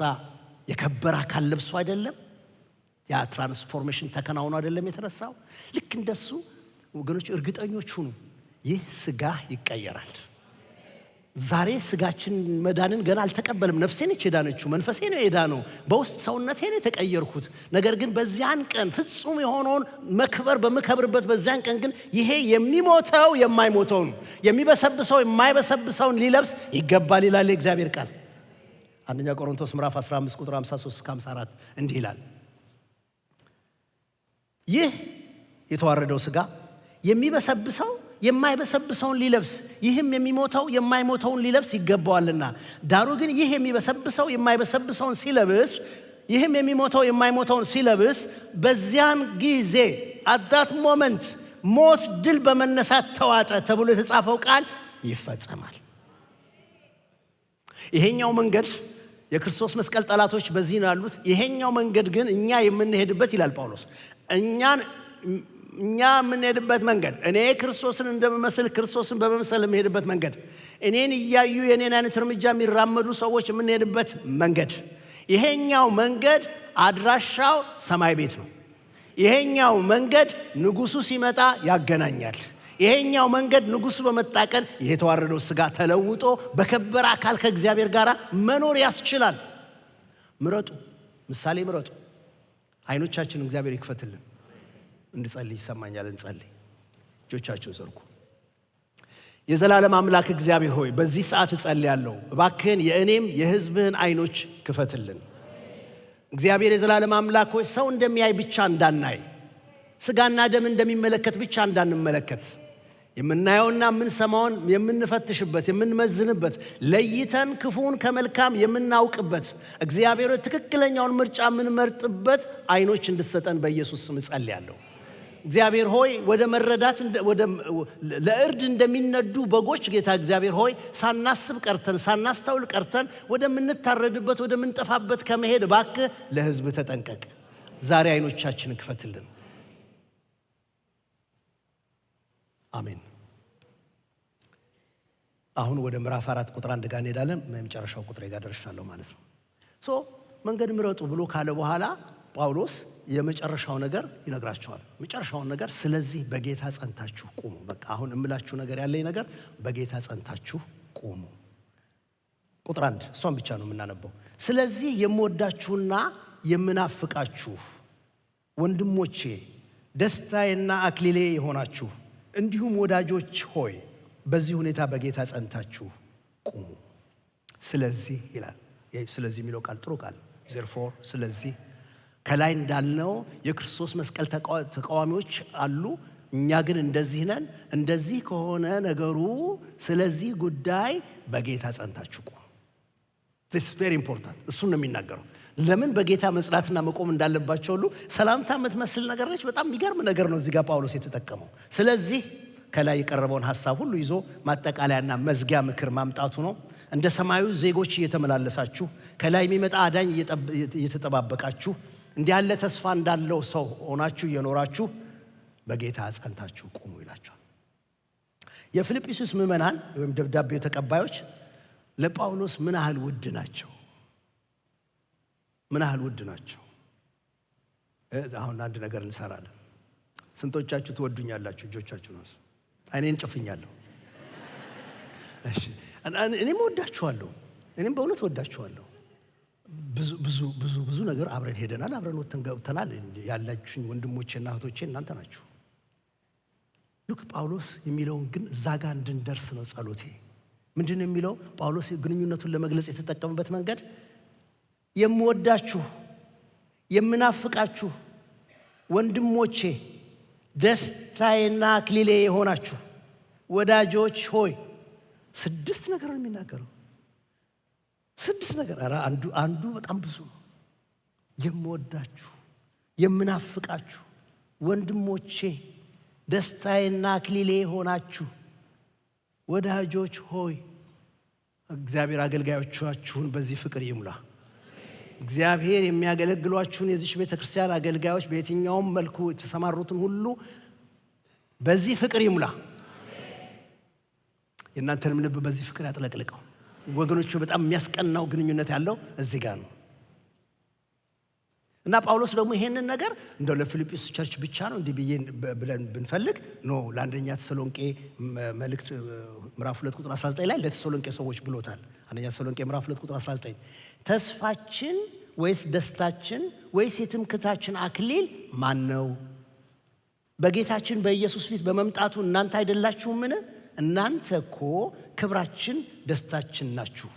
የከበረ አካል ለብሶ አይደለም ያ ትራንስፎርሜሽን ተከናውኖ አይደለም የተነሳው። ልክ እንደሱ ወገኖች እርግጠኞች ሁኑ፣ ይህ ስጋ ይቀየራል። ዛሬ ስጋችን መዳንን ገና አልተቀበልም። ነፍሴ ነች የዳነችው፣ መንፈሴ ነው የዳነው፣ በውስጥ ሰውነቴ ነው የተቀየርኩት። ነገር ግን በዚያን ቀን ፍጹም የሆነውን መክበር በመከብርበት በዚያን ቀን ግን ይሄ የሚሞተው የማይሞተውን የሚበሰብሰው የማይበሰብሰውን ሊለብስ ይገባል ይላል የእግዚአብሔር ቃል። አንደኛ ቆሮንቶስ ምዕራፍ 15 ቁጥር 53 እስከ 54 እንዲህ ይላል፣ ይህ የተዋረደው ስጋ የሚበሰብሰው የማይበሰብሰውን ሊለብስ ይህም የሚሞተው የማይሞተውን ሊለብስ ይገባዋልና፣ ዳሩ ግን ይህ የሚበሰብሰው የማይበሰብሰውን ሲለብስ ይህም የሚሞተው የማይሞተውን ሲለብስ በዚያን ጊዜ አዳት ሞመንት ሞት ድል በመነሳት ተዋጠ ተብሎ የተጻፈው ቃል ይፈጸማል። ይሄኛው መንገድ የክርስቶስ መስቀል ጠላቶች በዚህ ነው ያሉት። ይሄኛው መንገድ ግን እኛ የምንሄድበት ይላል ጳውሎስ፣ እኛ የምንሄድበት መንገድ እኔ ክርስቶስን እንደምመስል ክርስቶስን በመምሰል የምሄድበት መንገድ፣ እኔን እያዩ የኔን አይነት እርምጃ የሚራመዱ ሰዎች የምንሄድበት መንገድ፣ ይሄኛው መንገድ አድራሻው ሰማይ ቤት ነው። ይሄኛው መንገድ ንጉሱ ሲመጣ ያገናኛል። ይሄኛው መንገድ ንጉሱ በመጣ ቀን የተዋረደው ስጋ ተለውጦ በከበረ አካል ከእግዚአብሔር ጋር መኖር ያስችላል። ምረጡ፣ ምሳሌ ምረጡ። አይኖቻችን እግዚአብሔር ይክፈትልን። እንድጸልይ ይሰማኛል። እንጸልይ። እጆቻችሁን ዘርጉ። የዘላለም አምላክ እግዚአብሔር ሆይ በዚህ ሰዓት እጸልያለሁ፣ እባክህን የእኔም የሕዝብህን አይኖች ክፈትልን። እግዚአብሔር የዘላለም አምላክ ሆይ ሰው እንደሚያይ ብቻ እንዳናይ፣ ስጋና ደም እንደሚመለከት ብቻ እንዳንመለከት፣ የምናየውና የምንሰማውን የምንፈትሽበት የምንመዝንበት ለይተን ክፉን ከመልካም የምናውቅበት እግዚአብሔር ትክክለኛውን ምርጫ የምንመርጥበት አይኖች እንድትሰጠን በኢየሱስ ስም እጸልያለሁ። እግዚአብሔር ሆይ ወደ መረዳት ለእርድ እንደሚነዱ በጎች ጌታ እግዚአብሔር ሆይ ሳናስብ ቀርተን ሳናስተውል ቀርተን ወደምንታረድበት ወደምንጠፋበት ከመሄድ እባክህ ለሕዝብ ተጠንቀቅ። ዛሬ አይኖቻችንን ክፈትልን። አሜን። አሁን ወደ ምዕራፍ 4 ቁጥር 1 ጋር እንሄዳለን። የመጨረሻው ቁጥር ጋር ደርሻለሁ ማለት ነው። መንገድ ምረጡ ብሎ ካለ በኋላ ጳውሎስ የመጨረሻው ነገር ይነግራቸዋል። መጨረሻውን ነገር ስለዚህ በጌታ ጸንታችሁ ቁሙ። በቃ አሁን እምላችሁ ነገር ያለኝ ነገር በጌታ ጸንታችሁ ቁሙ። ቁጥር 1 እሷን ብቻ ነው የምናነበው። ስለዚህ የምወዳችሁና የምናፍቃችሁ ወንድሞቼ ደስታዬና አክሊሌ የሆናችሁ እንዲሁም ወዳጆች ሆይ በዚህ ሁኔታ በጌታ ጸንታችሁ ቁሙ። ስለዚህ ይላል። ስለዚህ የሚለው ቃል ጥሩ ቃል therefore ስለዚህ ከላይ እንዳልነው የክርስቶስ መስቀል ተቃዋሚዎች አሉ። እኛ ግን እንደዚህ ነን። እንደዚህ ከሆነ ነገሩ ስለዚህ ጉዳይ በጌታ ጸንታችሁ ቁሙ። this is very important። እሱን ነው የሚናገረው። ለምን በጌታ መጽናትና መቆም እንዳለባቸው ሁሉ ሰላምታ የምትመስል ነገር ነች። በጣም የሚገርም ነገር ነው እዚህ ጋር ጳውሎስ የተጠቀመው። ስለዚህ ከላይ የቀረበውን ሐሳብ ሁሉ ይዞ ማጠቃለያና መዝጊያ ምክር ማምጣቱ ነው። እንደ ሰማዩ ዜጎች እየተመላለሳችሁ ከላይ የሚመጣ አዳኝ እየተጠባበቃችሁ እንዲህ ያለ ተስፋ እንዳለው ሰው ሆናችሁ እየኖራችሁ በጌታ ጸንታችሁ ቁሙ ይላቸዋል። የፊልጵስዩስ ምዕመናን ወይም ደብዳቤው ተቀባዮች ለጳውሎስ ምን ያህል ውድ ናቸው? ምን ያህል ውድ ናቸው? አሁን አንድ ነገር እንሰራለን። ስንቶቻችሁ ትወዱኛላችሁ? እጆቻችሁ ነው። እኔን ጨፍኛለሁ። እሺ እኔም ወዳችኋለሁ። እኔም በእውነት ወዳችኋለሁ። ብዙ ነገር አብረን ሄደናል፣ አብረን ወጥተን ገብተናል። ያላችሁኝ ወንድሞቼና እህቶቼ እናንተ ናችሁ። ሉክ ጳውሎስ የሚለውን ግን እዛ ጋር እንድንደርስ ነው ጸሎቴ። ምንድነው የሚለው? ጳውሎስ ግንኙነቱን ለመግለጽ የተጠቀመበት መንገድ የምወዳችሁ የምናፍቃችሁ ወንድሞቼ ደስታዬና አክሊሌ የሆናችሁ ወዳጆች ሆይ 6 ነገር ነው የሚናገረው። 6 ነገር። ኧረ አንዱ በጣም ብዙ ነው። የምወዳችሁ የምናፍቃችሁ ወንድሞቼ ደስታዬና አክሊሌ የሆናችሁ ወዳጆች ሆይ። እግዚአብሔር አገልጋዮቻችሁን በዚህ ፍቅር ይሙላ። እግዚአብሔር የሚያገለግሏችሁን የዚህ ቤተክርስቲያን አገልጋዮች በየትኛውም መልኩ የተሰማሩትን ሁሉ በዚህ ፍቅር ይሙላ። የእናንተንም ልብ በዚህ ፍቅር ያጥለቅልቀው። ወገኖቹ በጣም የሚያስቀናው ግንኙነት ያለው እዚህ ጋር ነው። እና ጳውሎስ ደግሞ ይሄንን ነገር እንደው ለፊልጵስ ቸርች ብቻ ነው እንዲህ ብለን ብንፈልግ ለአንደኛ ተሰሎንቄ መልእክት ምዕራፍ 2 ቁጥር 19 ላይ ለተሰሎንቄ ሰዎች ብሎታል። አንደኛ ተሰሎንቄ ምዕራፍ 2 ቁጥር 19 ተስፋችን ወይስ ደስታችን ወይስ የትምክህታችን አክሊል ማን ነው? በጌታችን በኢየሱስ ፊት በመምጣቱ እናንተ አይደላችሁምን? እናንተ እኮ ክብራችን ደስታችን ናችሁ።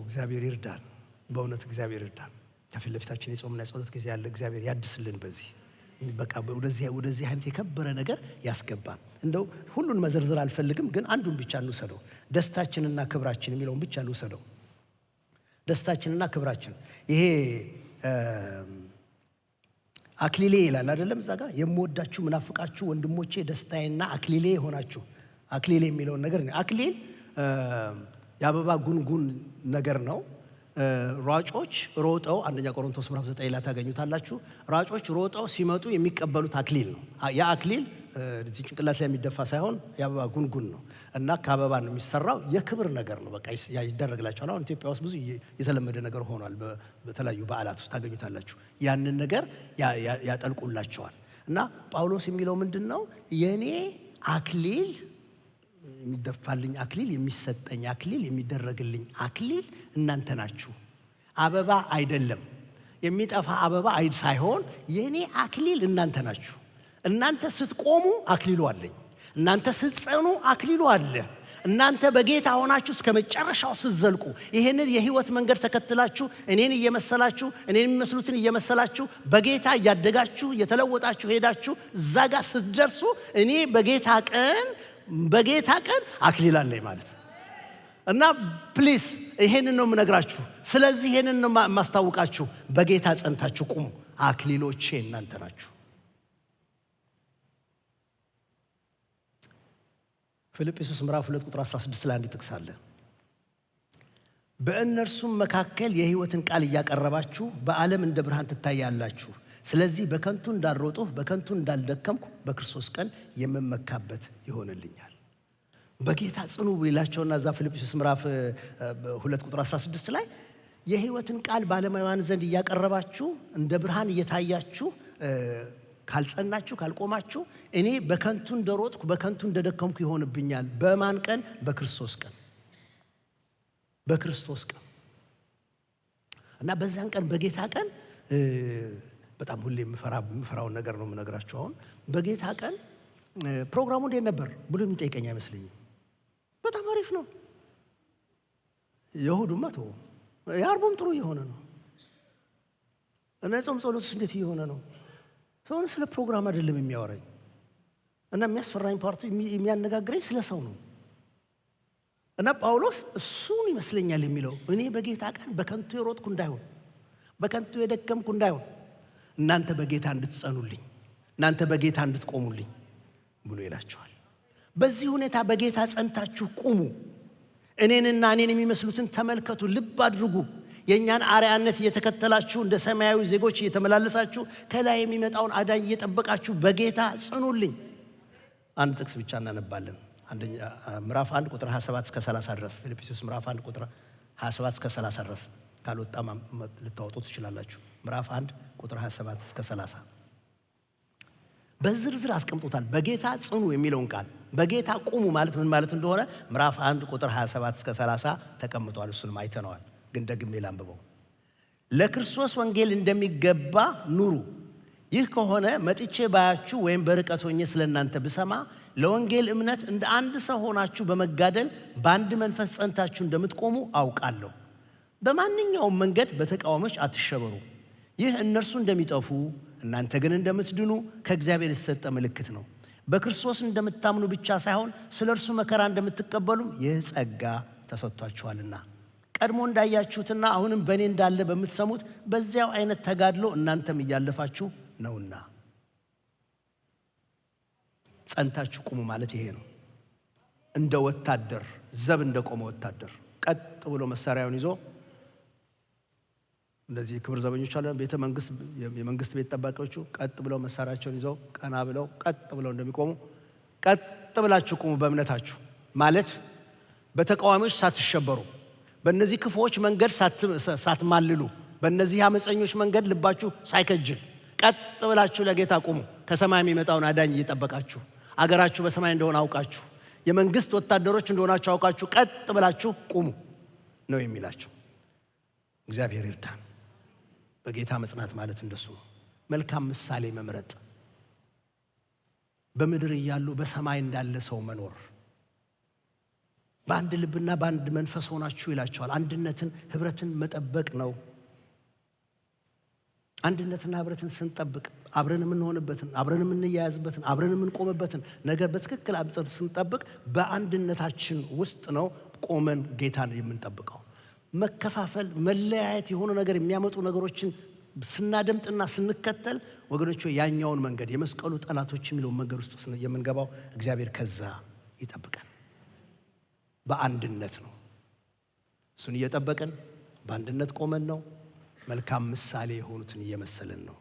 እግዚአብሔር ይርዳን። በእውነት እግዚአብሔር ይርዳን። ከፊት ለፊታችን የጾምና የጸሎት ጊዜ ያለ እግዚአብሔር ያድስልን። በዚህ በቃ ወደዚህ አይነት የከበረ ነገር ያስገባን። እንደው ሁሉን መዘርዘር አልፈልግም፣ ግን አንዱን ብቻ እንውሰደው። ደስታችንና ክብራችን የሚለውን ብቻ እንውሰደው። ደስታችንና ክብራችን። ይሄ አክሊሌ ይላል አይደለም? እዛ ጋር የምወዳችሁ ምናፍቃችሁ ወንድሞቼ ደስታዬና አክሊሌ የሆናችሁ። አክሊሌ የሚለውን ነገር አክሊል የአበባ ጉንጉን ነገር ነው። ሯጮች ሮጠው አንደኛ ቆሮንቶስ ምዕራፍ 9 ላይ ታገኙታላችሁ። ሯጮች ሮጠው ሲመጡ የሚቀበሉት አክሊል ነው። ያ አክሊል ጭንቅላት ላይ የሚደፋ ሳይሆን የአበባ ጉንጉን ነው እና ከአበባ ነው የሚሰራው። የክብር ነገር ነው። በቃ ይደረግላቸዋል። አሁን ኢትዮጵያ ውስጥ ብዙ የተለመደ ነገር ሆኗል። በተለያዩ በዓላት ውስጥ ታገኙታላችሁ። ያንን ነገር ያጠልቁላቸዋል። እና ጳውሎስ የሚለው ምንድን ነው? የኔ አክሊል የሚደፋልኝ አክሊል፣ የሚሰጠኝ አክሊል፣ የሚደረግልኝ አክሊል እናንተ ናችሁ። አበባ አይደለም፣ የሚጠፋ አበባ ሳይሆን የኔ አክሊል እናንተ ናችሁ። እናንተ ስትቆሙ አክሊሉ አለኝ። እናንተ ስትጸኑ አክሊሉ አለ። እናንተ በጌታ ሆናችሁ እስከ መጨረሻው ስትዘልቁ ይሄንን የህይወት መንገድ ተከትላችሁ እኔን እየመሰላችሁ እኔን የሚመስሉትን እየመሰላችሁ በጌታ እያደጋችሁ እየተለወጣችሁ ሄዳችሁ እዛ ጋር ስትደርሱ እኔ በጌታ ቀን አክሊል አለኝ ማለት እና ፕሊዝ ይሄንን ነው የምነግራችሁ። ስለዚህ ይሄንን ነው የማስታውቃችሁ። በጌታ ጸንታችሁ ቁሙ። አክሊሎቼ እናንተ ናችሁ። ፊልጵስዩስ ምዕራፍ 2 ቁጥር 16 ላይ አንድ ጥቅስ አለ። በእነርሱም መካከል የህይወትን ቃል እያቀረባችሁ በዓለም እንደ ብርሃን ትታያላችሁ። ስለዚህ በከንቱ እንዳልሮጥሁ በከንቱ እንዳልደከምኩ በክርስቶስ ቀን የምመካበት ይሆንልኛል። በጌታ ጽኑ ይላቸውና እዛ ፊልጵስዩስ ምዕራፍ 2 ቁጥር 16 ላይ የህይወትን ቃል ባለማውያን ዘንድ እያቀረባችሁ እንደ ብርሃን እየታያችሁ ካልጸናችሁ ካልቆማችሁ እኔ በከንቱ እንደሮጥኩ በከንቱ እንደደከምኩ ይሆንብኛል። በማን ቀን? በክርስቶስ ቀን። በክርስቶስ ቀን እና በዛን ቀን በጌታ ቀን በጣም ሁሌ የምፈራውን ነገር ነው የምነግራችሁ። አሁን በጌታ ቀን ፕሮግራሙ እንዴት ነበር ብሎ የሚጠይቀኝ አይመስለኝም። በጣም አሪፍ ነው። የእሁዱማ ተወው፣ የዓርቡም ጥሩ እየሆነ ነው እና የጾም ጸሎቱስ እንዴት እየሆነ ነው? ሰውን ስለ ፕሮግራም አይደለም የሚያወራኝ እና የሚያስፈራኝ ፓርቱ የሚያነጋግረኝ ስለ ሰው ነው። እና ጳውሎስ እሱን ይመስለኛል የሚለው እኔ በጌታ ቀን በከንቱ የሮጥኩ እንዳይሆን በከንቱ የደከምኩ እንዳይሆን እናንተ በጌታ እንድትጸኑልኝ እናንተ በጌታ እንድትቆሙልኝ ብሎ ይላቸዋል። በዚህ ሁኔታ በጌታ ጸንታችሁ ቁሙ። እኔንና እኔን የሚመስሉትን ተመልከቱ፣ ልብ አድርጉ። የእኛን አርአያነት እየተከተላችሁ እንደ ሰማያዊ ዜጎች እየተመላለሳችሁ ከላይ የሚመጣውን አዳኝ እየጠበቃችሁ በጌታ ጽኑልኝ። አንድ ጥቅስ ብቻ እናነባለን። አንደኛ ምዕራፍ 1 ቁጥር 27 እስከ 30 ድረስ ፊልጵስዩስ ምዕራፍ 1 ቁጥር 27 እስከ 30 ድረስ ካልወጣ ልታወጡ ትችላላችሁ። ምዕራፍ 1 ቁጥር 27 እስከ 30 በዝርዝር አስቀምጦታል። በጌታ ጽኑ የሚለውን ቃል በጌታ ቁሙ ማለት ምን ማለት እንደሆነ ምዕራፍ 1 ቁጥር 27 እስከ 30 ተቀምጧል። እሱንም አይተነዋል፣ ግን ደግሜ ላንብበው። ለክርስቶስ ወንጌል እንደሚገባ ኑሩ። ይህ ከሆነ መጥቼ ባያችሁ ወይም በርቀት ሆኜ ስለእናንተ ብሰማ ለወንጌል እምነት እንደ አንድ ሰው ሆናችሁ በመጋደል በአንድ መንፈስ ጸንታችሁ እንደምትቆሙ አውቃለሁ። በማንኛውም መንገድ በተቃዋሚዎች አትሸበሩ። ይህ እነርሱ እንደሚጠፉ እናንተ ግን እንደምትድኑ ከእግዚአብሔር የተሰጠ ምልክት ነው። በክርስቶስ እንደምታምኑ ብቻ ሳይሆን ስለ እርሱ መከራ እንደምትቀበሉም ይህ ጸጋ ተሰጥቷችኋልና ቀድሞ እንዳያችሁትና አሁንም በእኔ እንዳለ በምትሰሙት በዚያው አይነት ተጋድሎ እናንተም እያለፋችሁ ነውና ጸንታችሁ ቁሙ ማለት ይሄ ነው። እንደ ወታደር ዘብ እንደቆመ ወታደር ቀጥ ብሎ መሳሪያውን ይዞ እንደዚህ ክብር ዘበኞች አለ ቤተ መንግስት የመንግስት ቤት ጠባቂዎቹ ቀጥ ብለው መሳሪያቸውን ይዘው ቀና ብለው ቀጥ ብለው እንደሚቆሙ ቀጥ ብላችሁ ቁሙ በእምነታችሁ ማለት በተቃዋሚዎች ሳትሸበሩ፣ በእነዚህ ክፉዎች መንገድ ሳትማልሉ፣ በእነዚህ አመፀኞች መንገድ ልባችሁ ሳይከጅል ቀጥ ብላችሁ ለጌታ ቁሙ። ከሰማይ የሚመጣውን አዳኝ እየጠበቃችሁ አገራችሁ በሰማይ እንደሆነ አውቃችሁ የመንግስት ወታደሮች እንደሆናችሁ አውቃችሁ ቀጥ ብላችሁ ቁሙ ነው የሚላቸው። እግዚአብሔር ይርዳን። በጌታ መጽናት ማለት እንደሱ ነው። መልካም ምሳሌ መምረጥ፣ በምድር እያሉ በሰማይ እንዳለ ሰው መኖር፣ በአንድ ልብና በአንድ መንፈስ ሆናችሁ ይላቸዋል። አንድነትን ህብረትን መጠበቅ ነው። አንድነትና ህብረትን ስንጠብቅ አብረን የምንሆንበትን አብረን የምንያያዝበትን አብረን የምንቆምበትን ነገር በትክክል አብረን ስንጠብቅ በአንድነታችን ውስጥ ነው ቆመን ጌታን የምንጠብቀው። መከፋፈል፣ መለያየት የሆነ ነገር የሚያመጡ ነገሮችን ስናደምጥና ስንከተል ወገኖች ያኛውን መንገድ የመስቀሉ ጠላቶች የሚለው መንገድ ውስጥ የምንገባው እግዚአብሔር ከዛ ይጠብቀን። በአንድነት ነው እሱን እየጠበቀን በአንድነት ቆመን ነው መልካም ምሳሌ የሆኑትን እየመሰለን ነው።